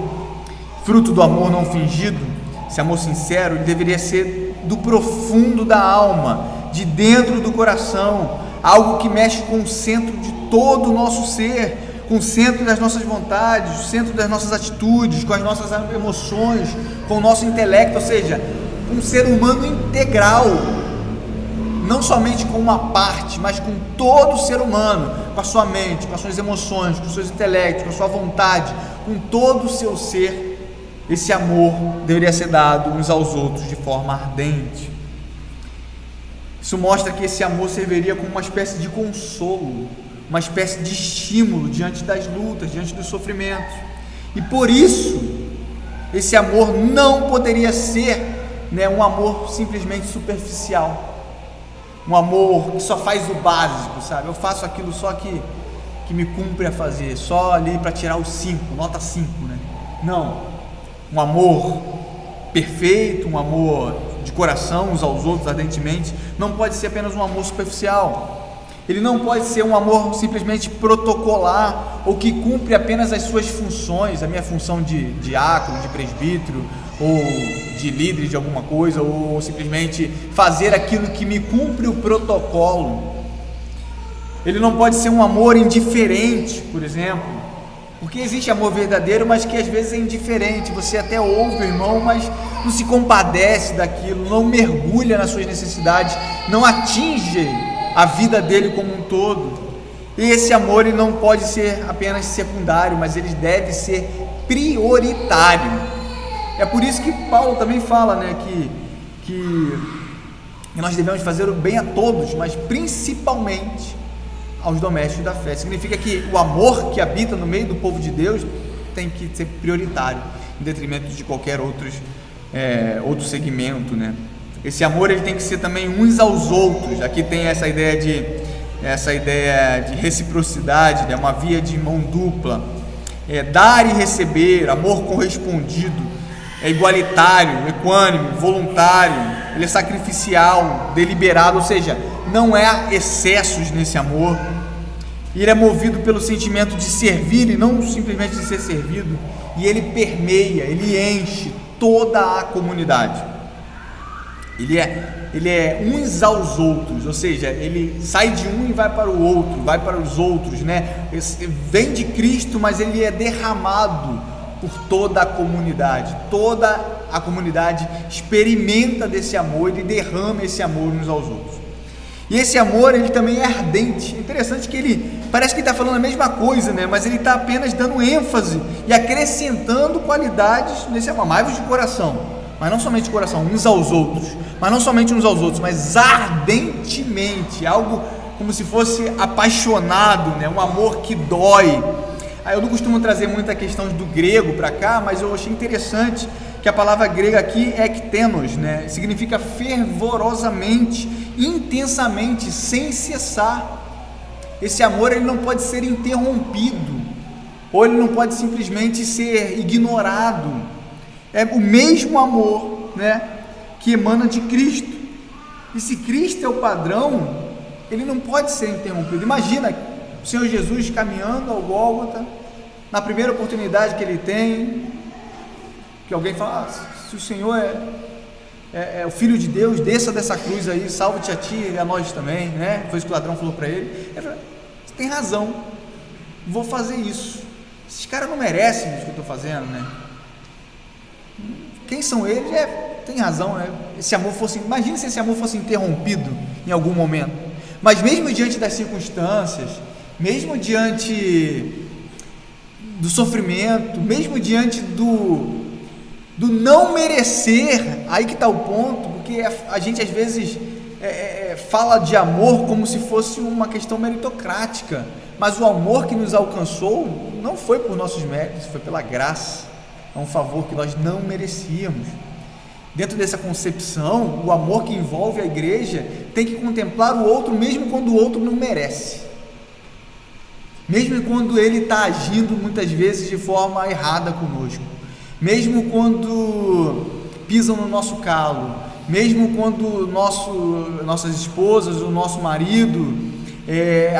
fruto do amor não fingido, esse amor sincero, ele deveria ser do profundo da alma, de dentro do coração, algo que mexe com o centro de todo o nosso ser, com o centro das nossas vontades, o centro das nossas atitudes, com as nossas emoções, com o nosso intelecto, ou seja, um ser humano integral, não somente com uma parte, mas com todo o ser humano, com a sua mente, com as suas emoções, com os seus intelectos, com a sua vontade, com todo o seu ser. Esse amor deveria ser dado uns aos outros de forma ardente. Isso mostra que esse amor serviria como uma espécie de consolo, uma espécie de estímulo diante das lutas, diante dos sofrimentos. E por isso, esse amor não poderia ser, né, um amor simplesmente superficial, um amor que só faz o básico, sabe? Eu faço aquilo só que me cumpre a fazer, só ali para tirar o 5, nota 5, né? Não. Um amor perfeito, um amor de coração uns aos outros ardentemente, não pode ser apenas um amor superficial. Ele não pode ser um amor simplesmente protocolar, ou que cumpre apenas as suas funções, a minha função de diácono, de presbítero, ou de líder de alguma coisa, ou simplesmente fazer aquilo que me cumpre o protocolo. Ele não pode ser um amor indiferente, por exemplo, Porque existe amor verdadeiro, mas que às vezes é indiferente. Você até ouve o irmão, mas não se compadece daquilo, não mergulha nas suas necessidades, não atinge a vida dele como um todo. E esse amor ele não pode ser apenas secundário, mas ele deve ser prioritário. É por isso que Paulo também fala, né, que nós devemos fazer o bem a todos, mas principalmente aos domésticos da fé. Significa que o amor que habita no meio do povo de Deus tem que ser prioritário, em detrimento de qualquer outro segmento, né? Esse amor ele tem que ser também uns aos outros. Aqui tem essa ideia de reciprocidade, né? Uma via de mão dupla, dar e receber, amor correspondido, é igualitário, equânime, voluntário, ele é sacrificial, deliberado, ou seja, não há excessos nesse amor. Ele é movido pelo sentimento de servir e não simplesmente de ser servido, e ele permeia, ele enche toda a comunidade. Ele é uns aos outros, ou seja, ele sai de um e vai para o outro, vai para os outros, né? Vem de Cristo, mas ele é derramado por toda a comunidade. Toda a comunidade experimenta desse amor, ele derrama esse amor uns aos outros. E esse amor, ele também é ardente. Interessante que ele parece que está falando a mesma coisa, né? Mas ele está apenas dando ênfase e acrescentando qualidades nesse amor. Amai-vos de coração, mas não somente de coração, uns aos outros, mas não somente uns aos outros, mas ardentemente, algo como se fosse apaixonado, né? Um amor que dói. Eu não costumo trazer muita questão do grego para cá, mas eu achei interessante que a palavra grega aqui é ektenos, né? Significa fervorosamente, intensamente, sem cessar. Esse amor ele não pode ser interrompido, ou ele não pode simplesmente ser ignorado. É o mesmo amor, né, que emana de Cristo. E se Cristo é o padrão, ele não pode ser interrompido. Imagina o Senhor Jesus caminhando ao Gólgota, na primeira oportunidade que ele tem, que alguém fala, se o Senhor é o Filho de Deus, desça dessa cruz aí, salve-te a ti e a nós também, né? Foi isso que o ladrão falou para ele. Ele falou, você tem razão, vou fazer isso. Esses caras não merecem isso que eu estou fazendo, né? Quem são eles? Tem razão, né? Imagina se esse amor fosse interrompido em algum momento. Mas mesmo diante das circunstâncias, mesmo diante do sofrimento, mesmo diante do não merecer, aí que está o ponto, porque a gente às vezes fala de amor como se fosse uma questão meritocrática, mas o amor que nos alcançou não foi por nossos méritos, foi pela graça, é um favor que nós não merecíamos. Dentro dessa concepção, o amor que envolve a igreja tem que contemplar o outro mesmo quando o outro não merece, mesmo quando ele está agindo muitas vezes de forma errada conosco, mesmo quando pisam no nosso calo, mesmo quando nossas esposas, o nosso marido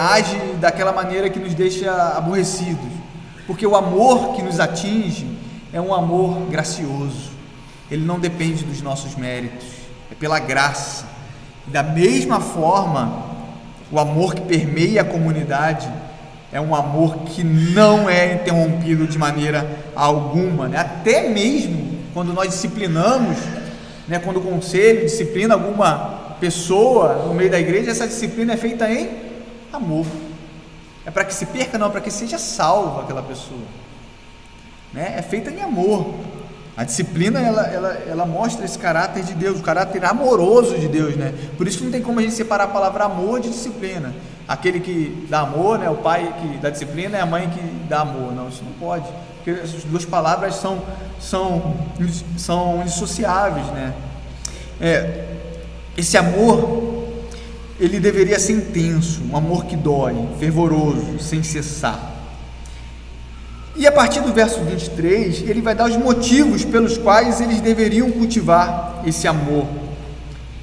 age daquela maneira que nos deixa aborrecidos, porque o amor que nos atinge é um amor gracioso, ele não depende dos nossos méritos, é pela graça. Da mesma forma, o amor que permeia a comunidade é um amor que não é interrompido de maneira alguma, né? Até mesmo quando nós disciplinamos, né? Quando o conselho disciplina alguma pessoa no meio da igreja, essa disciplina é feita em amor. É para que se perca, não, é para que seja salva aquela pessoa, né? É feita em amor. A disciplina ela mostra esse caráter de Deus, o caráter amoroso de Deus, né? Por isso que não tem como a gente separar a palavra amor de disciplina. Aquele que dá amor, né? O pai que dá disciplina é a mãe que dá amor. Não, isso não pode, porque essas duas palavras são indissociáveis, né? Esse amor, ele deveria ser intenso, um amor que dói, fervoroso, sem cessar. E a partir do verso 23, ele vai dar os motivos pelos quais eles deveriam cultivar esse amor.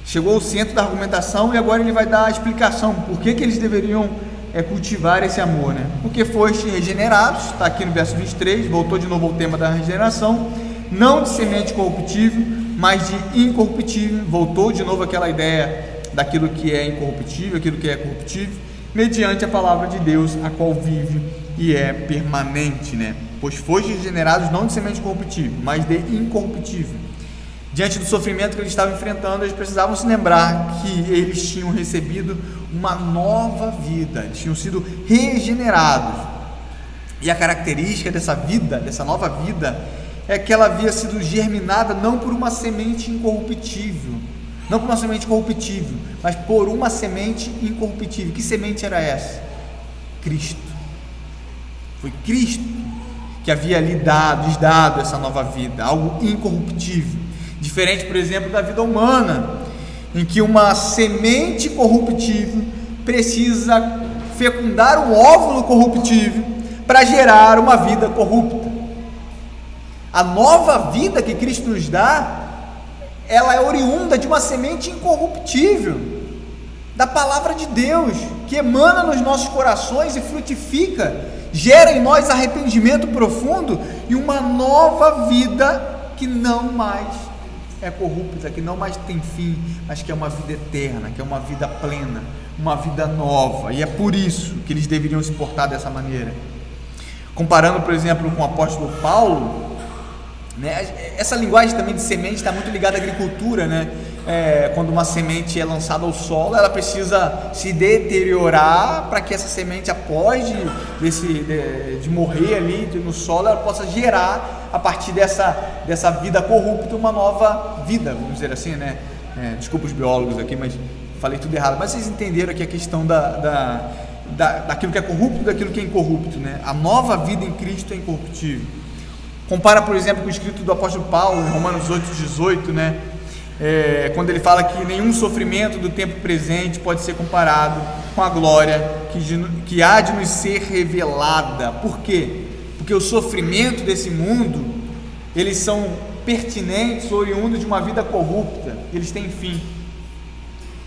Chegou ao centro da argumentação e agora ele vai dar a explicação por que eles deveriam cultivar esse amor, né? Porque foste regenerados, está aqui no verso 23, voltou de novo ao tema da regeneração, não de semente corruptível, mas de incorruptível, voltou de novo aquela ideia daquilo que é incorruptível, aquilo que é corruptível, mediante a palavra de Deus, a qual vive e é permanente, né? Pois foste regenerados não de semente corruptível, mas de incorruptível. Diante do sofrimento que eles estavam enfrentando, eles precisavam se lembrar que eles tinham recebido uma nova vida, eles tinham sido regenerados. E a característica dessa vida, dessa nova vida, é que ela havia sido germinada não por uma semente incorruptível, não por uma semente corruptível, mas por uma semente incorruptível. Que semente era essa? Cristo. Foi Cristo que havia lhes dado essa nova vida, algo incorruptível. Diferente, por exemplo, da vida humana, em que uma semente corruptível precisa fecundar um óvulo corruptível para gerar uma vida corrupta. A nova vida que Cristo nos dá, ela é oriunda de uma semente incorruptível, da palavra de Deus, que emana nos nossos corações e frutifica, gera em nós arrependimento profundo e uma nova vida que não mais é corrupta, que não mais tem fim, mas que é uma vida eterna, que é uma vida plena, uma vida nova. E é por isso que eles deveriam se portar dessa maneira. Comparando, por exemplo, com o apóstolo Paulo, né, essa linguagem também de semente está muito ligada à agricultura, né? Quando uma semente é lançada ao solo, ela precisa se deteriorar para que essa semente, após de morrer ali no solo, ela possa gerar, a partir dessa vida corrupta, uma nova vida, vamos dizer assim, né? Desculpa os biólogos aqui, mas falei tudo errado, mas vocês entenderam aqui a questão daquilo que é corrupto e daquilo que é incorrupto, né? A nova vida em Cristo é incorruptível. Compara, por exemplo, com o escrito do apóstolo Paulo, em Romanos 8,18, né? Quando ele fala que nenhum sofrimento do tempo presente pode ser comparado com a glória que há de nos ser revelada. Por quê? Porque o sofrimento desse mundo, eles são pertinentes, oriundos de uma vida corrupta, eles têm fim.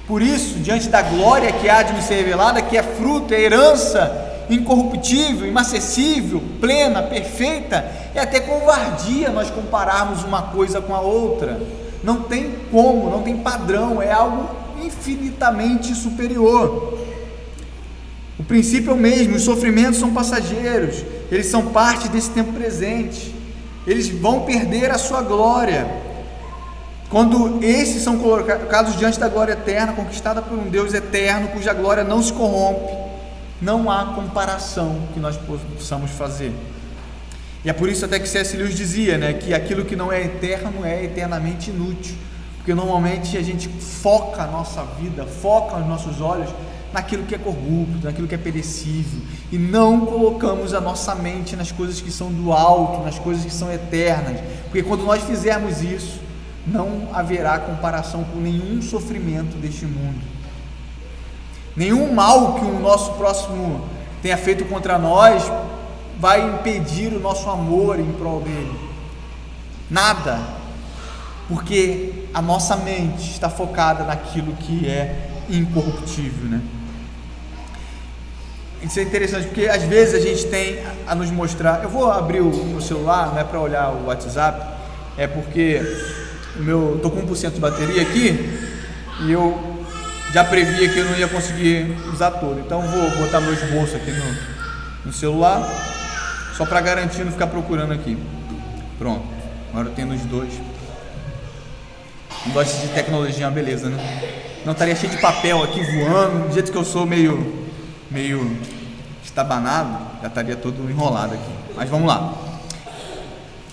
Por isso, diante da glória que há de nos ser revelada, que é fruto, é herança incorruptível, inacessível, plena, perfeita, é até covardia nós compararmos uma coisa com a outra. Não tem como, não tem padrão, é algo infinitamente superior. O princípio é o mesmo, os sofrimentos são passageiros, eles são parte desse tempo presente, eles vão perder a sua glória. Quando esses são colocados diante da glória eterna, conquistada por um Deus eterno, cuja glória não se corrompe, não há comparação que nós possamos fazer. E é por isso até que C.S. Lewis dizia, né, que aquilo que não é eterno é eternamente inútil, porque normalmente a gente foca a nossa vida, foca os nossos olhos naquilo que é corrupto, naquilo que é perecível, e não colocamos a nossa mente nas coisas que são do alto, nas coisas que são eternas, porque quando nós fizermos isso, não haverá comparação com nenhum sofrimento deste mundo. Nenhum mal que o nosso próximo tenha feito contra nós vai impedir o nosso amor em prol dele. Nada, porque a nossa mente está focada naquilo que é incorruptível, né? Isso é interessante, porque às vezes a gente tem a nos mostrar. Eu vou abrir o celular, não é para olhar o WhatsApp, é porque estou com 1% de bateria aqui e eu já previa que eu não ia conseguir usar todo, então vou botar meu esboço aqui no celular, só para garantir não ficar procurando aqui. Pronto, agora eu tenho nos dois. Não gosto de tecnologia, é uma beleza, né? Não estaria cheio de papel aqui voando, do jeito que eu sou meio estabanado, já estaria todo enrolado aqui. Mas vamos lá.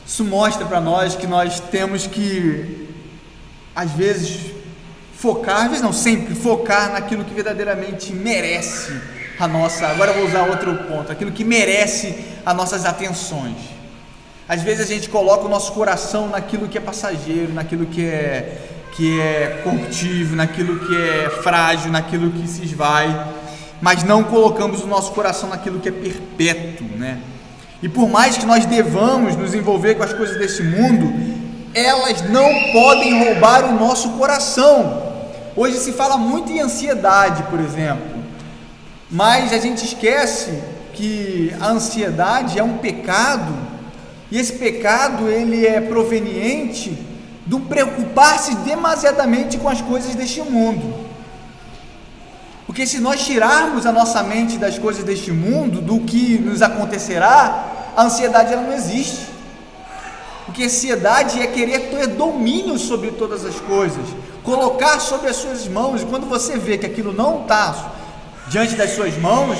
Isso mostra para nós que nós temos que, às vezes, focar, às vezes não, sempre focar naquilo que verdadeiramente merece a nossa, agora eu vou usar outro ponto, aquilo que merece as nossas atenções. Às vezes a gente coloca o nosso coração naquilo que é passageiro, naquilo que é corruptível, naquilo que é frágil, naquilo que se esvai, mas não colocamos o nosso coração naquilo que é perpétuo, né? E por mais que nós devamos nos envolver com as coisas desse mundo, elas não podem roubar o nosso coração. Hoje se fala muito em ansiedade, por exemplo, mas a gente esquece que a ansiedade é um pecado, e esse pecado ele é proveniente do preocupar-se demasiadamente com as coisas deste mundo. Porque se nós tirarmos a nossa mente das coisas deste mundo, do que nos acontecerá, a ansiedade ela não existe. Porque a ansiedade é querer ter domínio sobre todas as coisas, colocar sobre as suas mãos, e quando você vê que aquilo não está diante das suas mãos,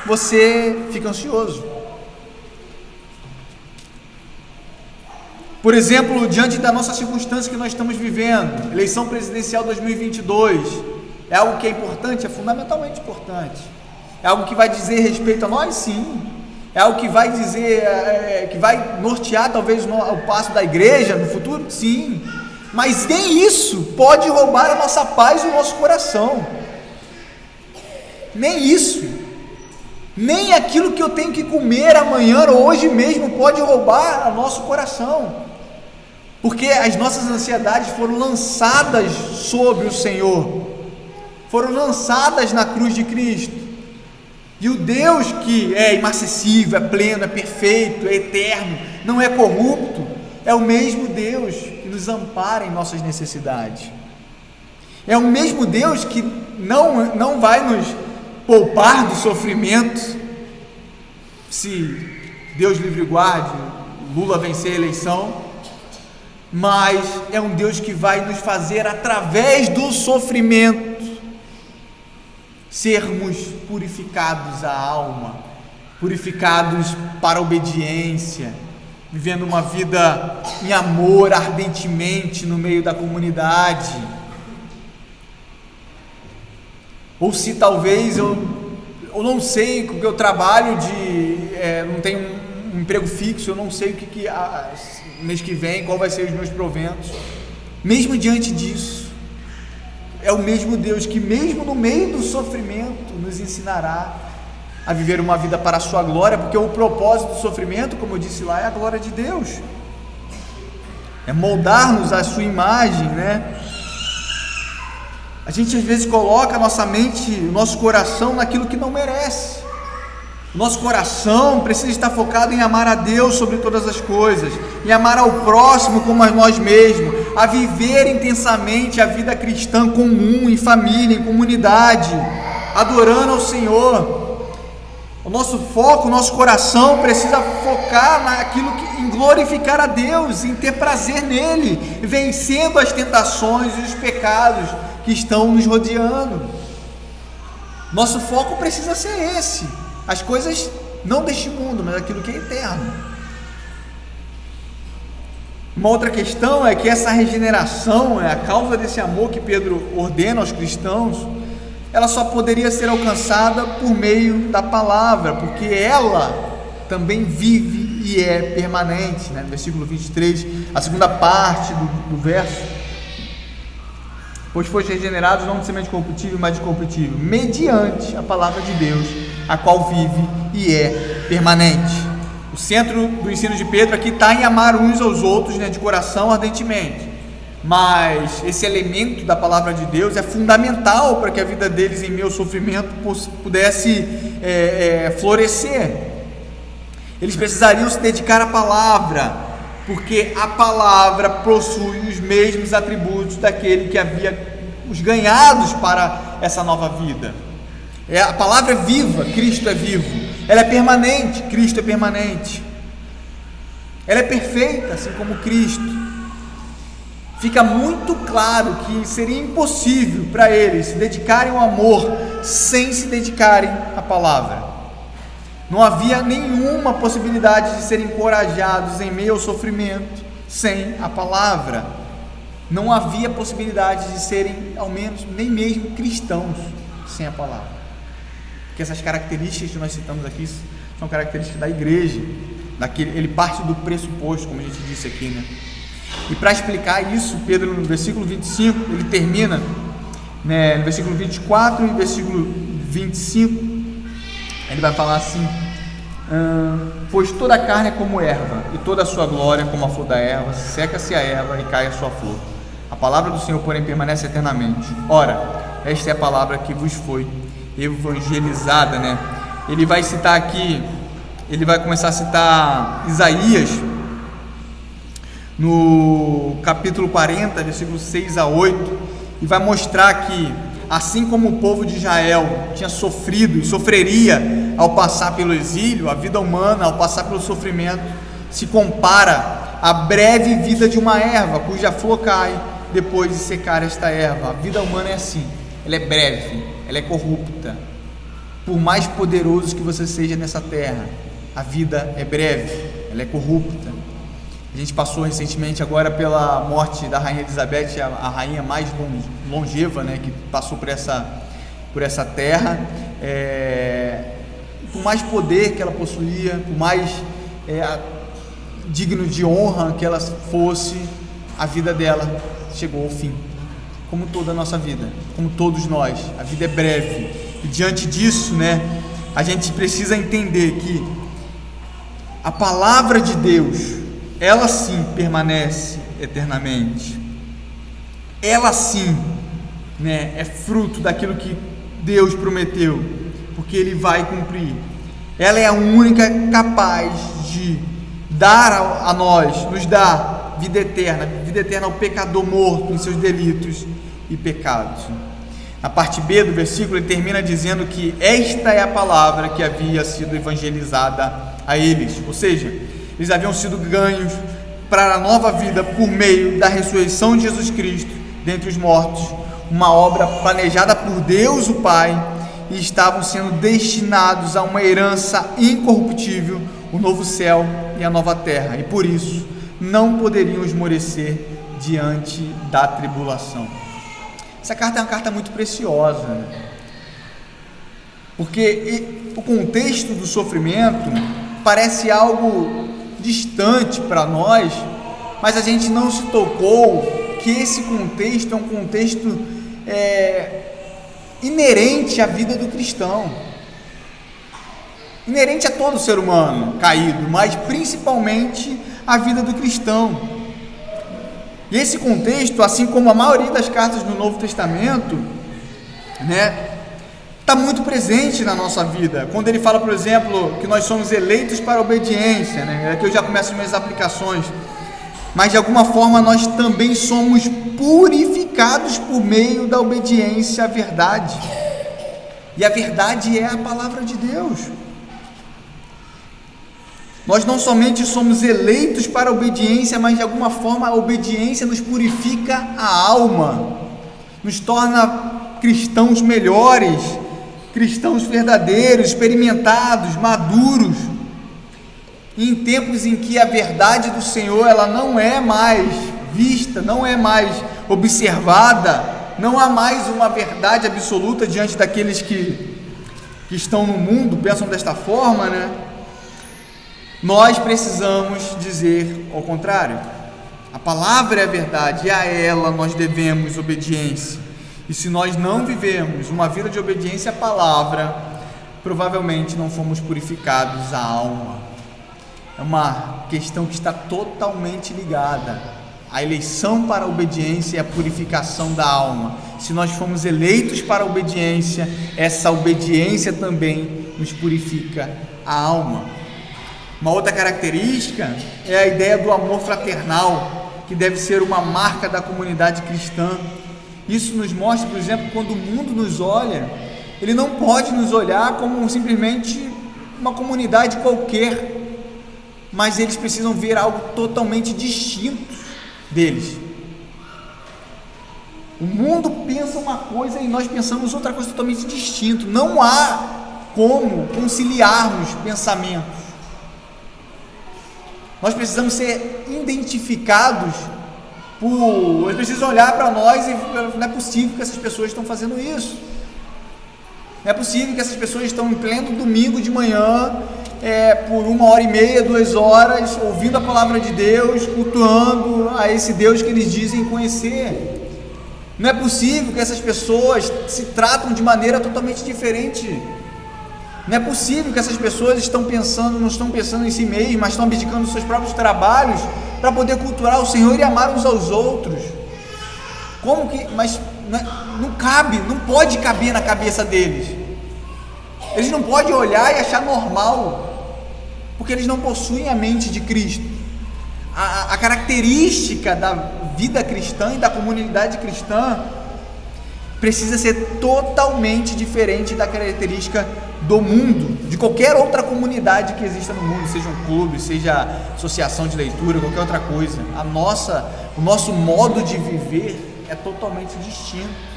você fica ansioso. Por exemplo, diante da nossa circunstância que nós estamos vivendo, eleição presidencial 2022, é algo que é importante, é fundamentalmente importante, é algo que vai dizer respeito a nós, sim, é algo que vai dizer, que vai nortear talvez o passo da igreja no futuro, sim, mas nem isso pode roubar a nossa paz e o nosso coração, nem isso, nem aquilo que eu tenho que comer amanhã ou hoje mesmo pode roubar o nosso coração, porque as nossas ansiedades foram lançadas sobre o Senhor, foram lançadas na cruz de Cristo, e o Deus que é inacessível, é pleno, é perfeito, é eterno, não é corrupto, é o mesmo Deus que nos ampara em nossas necessidades, é o mesmo Deus que não vai nos poupar do sofrimento, se Deus livre e guarde, Lula vencer a eleição, mas é um Deus que vai nos fazer, através do sofrimento, sermos purificados a alma, purificados para a obediência, vivendo uma vida em amor ardentemente no meio da comunidade. Ou se talvez eu não sei, porque eu trabalho não tenho um emprego fixo, eu não sei o que mês que vem, qual vai ser os meus proventos, mesmo diante disso, é o mesmo Deus que mesmo no meio do sofrimento nos ensinará a viver uma vida para a sua glória, porque o propósito do sofrimento, como eu disse lá, é a glória de Deus, é moldar-nos à sua imagem, né? A gente às vezes coloca a nossa mente, o nosso coração naquilo que não merece. O nosso coração precisa estar focado em amar a Deus sobre todas as coisas, em amar ao próximo como a nós mesmos, a viver intensamente a vida cristã comum, em família, em comunidade, adorando ao Senhor. O nosso foco, o nosso coração precisa focar naquilo em glorificar a Deus, em ter prazer nele, vencendo as tentações e os pecados que estão nos rodeando. Nosso foco precisa ser esse, as coisas não deste mundo, mas aquilo que é eterno. Uma outra questão é que essa regeneração, a causa desse amor que Pedro ordena aos cristãos, ela só poderia ser alcançada por meio da palavra, porque ela também vive e é permanente, né? No versículo 23, a segunda parte do verso: pois foste regenerados não de semente corruptível, mas de incorruptível, mediante a palavra de Deus, a qual vive e é permanente. O centro do ensino de Pedro aqui está em amar uns aos outros, né, de coração ardentemente, mas esse elemento da palavra de Deus é fundamental para que a vida deles em meio ao sofrimento pudesse florescer. Eles precisariam se dedicar à palavra, porque a palavra possui os mesmos atributos daquele que havia os ganhados para essa nova vida. A palavra é viva, Cristo é vivo, ela é permanente, Cristo é permanente, ela é perfeita, assim como Cristo. Fica muito claro que seria impossível para eles se dedicarem ao amor sem se dedicarem à palavra. Não havia nenhuma possibilidade de serem encorajados em meio ao sofrimento sem a palavra. Não havia possibilidade de serem, ao menos, nem mesmo cristãos sem a palavra. Porque essas características que nós citamos aqui são características da igreja. Ele parte do pressuposto, como a gente disse aqui, né? E para explicar isso, Pedro, no versículo 25, ele termina, né, no versículo 24 e versículo 25, ele vai falar assim: pois toda a carne é como erva, e toda a sua glória como a flor da erva, seca-se a erva e cai a sua flor. A palavra do Senhor, porém, permanece eternamente. Ora, esta é a palavra que vos foi evangelizada, né? Ele vai citar aqui, ele vai começar a citar Isaías, no capítulo 40, versículos 6 a 8, e vai mostrar que assim como o povo de Israel tinha sofrido e sofreria ao passar pelo exílio, a vida humana ao passar pelo sofrimento se compara à breve vida de uma erva cuja flor cai depois de secar esta erva. A vida humana é assim, ela é breve, ela é corrupta. Por mais poderoso que você seja nessa terra, a vida é breve, ela é corrupta. A gente passou recentemente agora pela morte da Rainha Elizabeth, a rainha mais longeva, né, que passou por essa terra. Por mais poder que ela possuía, por mais digno de honra que ela fosse, a vida dela chegou ao fim. Como toda a nossa vida, como todos nós, a vida é breve. E diante disso, né, a gente precisa entender que a palavra de Deus, ela sim permanece eternamente. Ela sim, né, é fruto daquilo que Deus prometeu, porque Ele vai cumprir. Ela é a única capaz de dar a nós, nos dar vida eterna ao pecador morto em seus delitos e pecados. Na parte B do versículo, ele termina dizendo que esta é a palavra que havia sido evangelizada a eles, ou seja, eles haviam sido ganhos para a nova vida por meio da ressurreição de Jesus Cristo dentre os mortos, uma obra planejada por Deus o Pai, e estavam sendo destinados a uma herança incorruptível, o novo céu e a nova terra, e por isso não poderiam esmorecer diante da tribulação. Essa carta é uma carta muito preciosa, né? Porque o contexto do sofrimento parece algo distante para nós, mas a gente não se tocou que esse contexto é um contexto inerente à vida do cristão, inerente a todo ser humano caído, mas principalmente à vida do cristão. E esse contexto, assim como a maioria das cartas do Novo Testamento, né, está muito presente na nossa vida. Quando ele fala, por exemplo, que nós somos eleitos para a obediência, né, aqui eu já começo as minhas aplicações, mas de alguma forma nós também somos purificados por meio da obediência à verdade, e a verdade é a palavra de Deus. Nós não somente somos eleitos para a obediência, mas de alguma forma a obediência nos purifica a alma, nos torna cristãos melhores, cristãos verdadeiros, experimentados, maduros. E em tempos em que a verdade do Senhor ela não é mais vista, não é mais observada, não há mais uma verdade absoluta diante daqueles que estão no mundo, pensam desta forma, né? Nós precisamos dizer ao contrário. A palavra é a verdade e a ela nós devemos obediência. E se nós não vivemos uma vida de obediência à palavra, provavelmente não fomos purificados a alma. É uma questão que está totalmente ligada. A eleição para a obediência e a purificação da alma. Se nós fomos eleitos para a obediência, essa obediência também nos purifica a alma. Uma outra característica é a ideia do amor fraternal, que deve ser uma marca da comunidade cristã. Isso nos mostra, por exemplo, quando o mundo nos olha, ele não pode nos olhar como simplesmente uma comunidade qualquer, mas eles precisam ver algo totalmente distinto deles. O mundo pensa uma coisa e nós pensamos outra coisa totalmente distinta. Não há como conciliarmos pensamentos. Nós precisamos ser identificados eles precisam olhar para nós e não é possível que essas pessoas estão fazendo isso. Não é possível que essas pessoas estão em pleno domingo de manhã, por 1h30, 2 horas, ouvindo a palavra de Deus, cultuando a esse Deus que eles dizem conhecer. Não é possível que essas pessoas se tratam de maneira totalmente diferente. Não é possível que essas pessoas não estão pensando em si mesmas, mas estão abdicando dos seus próprios trabalhos para poder cultuar o Senhor e amar uns aos outros. Como que? Mas não cabe, não pode caber na cabeça deles. Eles não podem olhar e achar normal, porque eles não possuem a mente de Cristo. A característica da vida cristã e da comunidade cristã precisa ser totalmente diferente da característica do mundo, de qualquer outra comunidade que exista no mundo, seja um clube, seja associação de leitura, qualquer outra coisa. O nosso modo de viver é totalmente distinto.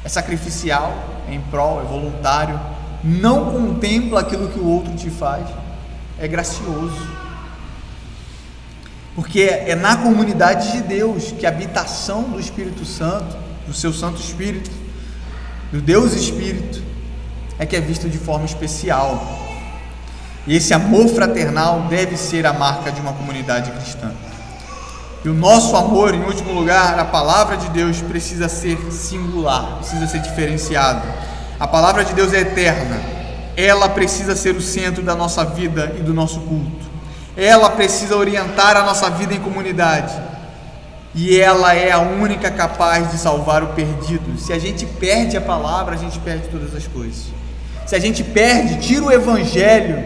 É sacrificial, é em prol, é voluntário, não contempla aquilo que o outro te faz, é gracioso. Porque é na comunidade de Deus que a habitação do Espírito Santo, do seu Santo Espírito, do Deus Espírito, é que é visto de forma especial. E esse amor fraternal deve ser a marca de uma comunidade cristã. E o nosso amor, em último lugar, a palavra de Deus precisa ser singular, precisa ser diferenciado. A palavra de Deus é eterna, ela precisa ser o centro da nossa vida e do nosso culto. Ela precisa orientar a nossa vida em comunidade. E ela é a única capaz de salvar o perdido. Se a gente perde a palavra, a gente perde todas as coisas. Se a gente tira o Evangelho,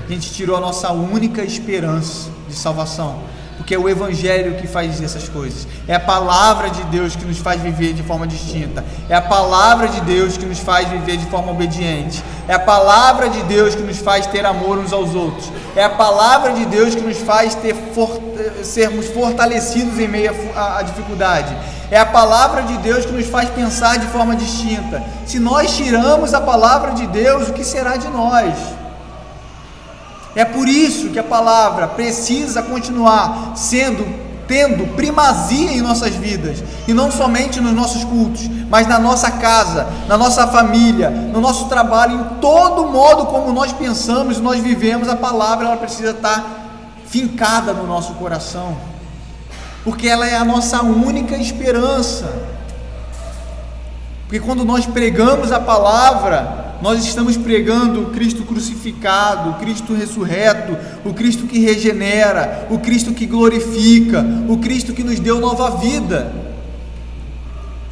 a gente tirou a nossa única esperança de salvação. Porque é o Evangelho que faz essas coisas. É a palavra de Deus que nos faz viver de forma distinta. É a palavra de Deus que nos faz viver de forma obediente. É a palavra de Deus que nos faz ter amor uns aos outros. É a palavra de Deus que nos faz sermos fortalecidos em meio à dificuldade. É a palavra de Deus que nos faz pensar de forma distinta. Se nós tiramos a palavra de Deus, o que será de nós? É por isso que a palavra precisa continuar tendo primazia em nossas vidas, e não somente nos nossos cultos, mas na nossa casa, na nossa família, no nosso trabalho, em todo modo como nós pensamos, nós vivemos. A palavra ela precisa estar fincada no nosso coração, porque ela é a nossa única esperança. Porque quando nós pregamos a palavra, nós estamos pregando o Cristo crucificado, o Cristo ressurreto, o Cristo que regenera, o Cristo que glorifica, o Cristo que nos deu nova vida.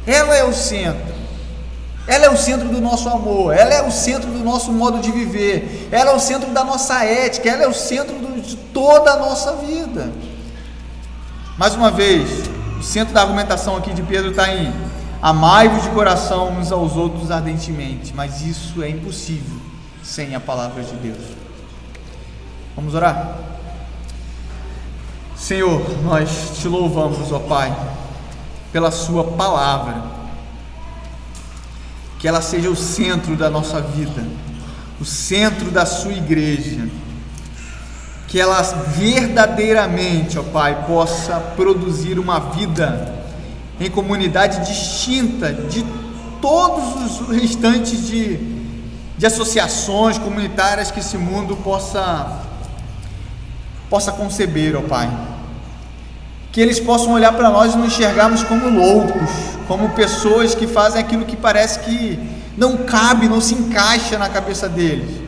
Ela é o centro. Ela é o centro do nosso amor, ela é o centro do nosso modo de viver, ela é o centro da nossa ética, ela é o centro de toda a nossa vida. Mais uma vez, o centro da argumentação aqui de Pedro está em: amai-vos de coração uns aos outros ardentemente. Mas isso é impossível sem a palavra de Deus. Vamos orar? Senhor, nós te louvamos, ó Pai, pela sua palavra. Que ela seja o centro da nossa vida, o centro da sua igreja. Que ela verdadeiramente, ó Pai, possa produzir uma vida em comunidade distinta de todos os restantes de associações comunitárias que esse mundo possa conceber, ó Pai. Que eles possam olhar para nós e nos enxergarmos como loucos, como pessoas que fazem aquilo que parece que não cabe, não se encaixa na cabeça deles,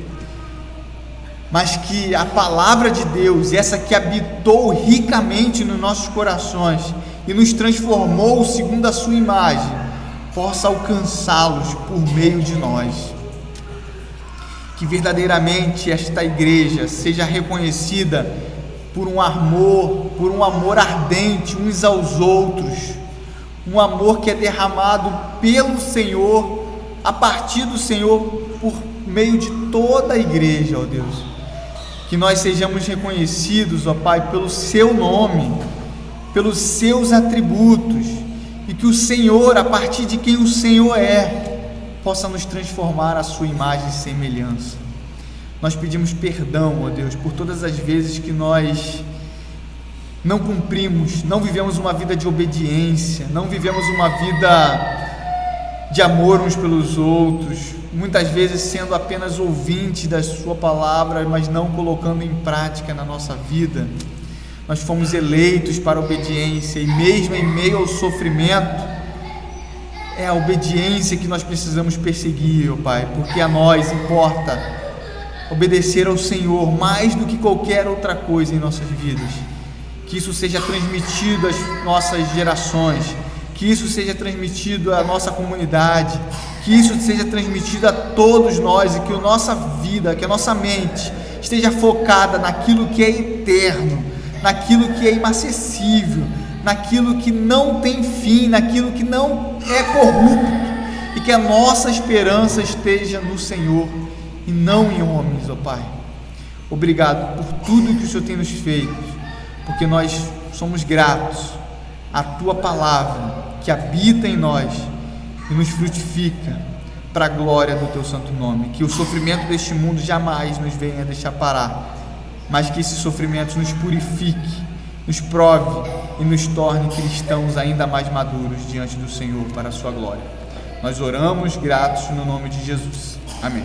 mas que a palavra de Deus, essa que habitou ricamente nos nossos corações e nos transformou segundo a sua imagem, possa alcançá-los por meio de nós. Que verdadeiramente esta igreja seja reconhecida por um amor ardente uns aos outros, um amor que é derramado pelo Senhor, a partir do Senhor, por meio de toda a igreja, ó Deus. Que nós sejamos reconhecidos, ó Pai, pelo seu nome, pelos seus atributos, e que o Senhor, a partir de quem o Senhor é, possa nos transformar à sua imagem e semelhança. Nós pedimos perdão, ó Deus, por todas as vezes que nós não cumprimos, não vivemos uma vida de obediência, não vivemos uma vida de amor uns pelos outros, muitas vezes sendo apenas ouvintes da sua palavra, mas não colocando em prática na nossa vida. Nós fomos eleitos para a obediência, e mesmo em meio ao sofrimento, é a obediência que nós precisamos perseguir, ó Pai, porque a nós importa obedecer ao Senhor mais do que qualquer outra coisa em nossas vidas. Que isso seja transmitido às nossas gerações, que isso seja transmitido à nossa comunidade, que isso seja transmitido a todos nós, e que a nossa vida, que a nossa mente esteja focada naquilo que é eterno, naquilo que é inacessível, naquilo que não tem fim, naquilo que não é corrupto, e que a nossa esperança esteja no Senhor e não em homens, ó Pai. Obrigado por tudo que o Senhor tem nos feito, porque nós somos gratos à Tua palavra que habita em nós e nos frutifica para a glória do Teu santo nome. Que o sofrimento deste mundo jamais nos venha deixar parar, mas que esse sofrimento nos purifique, nos prove e nos torne cristãos ainda mais maduros diante do Senhor para a sua glória. Nós oramos gratos no nome de Jesus. Amém.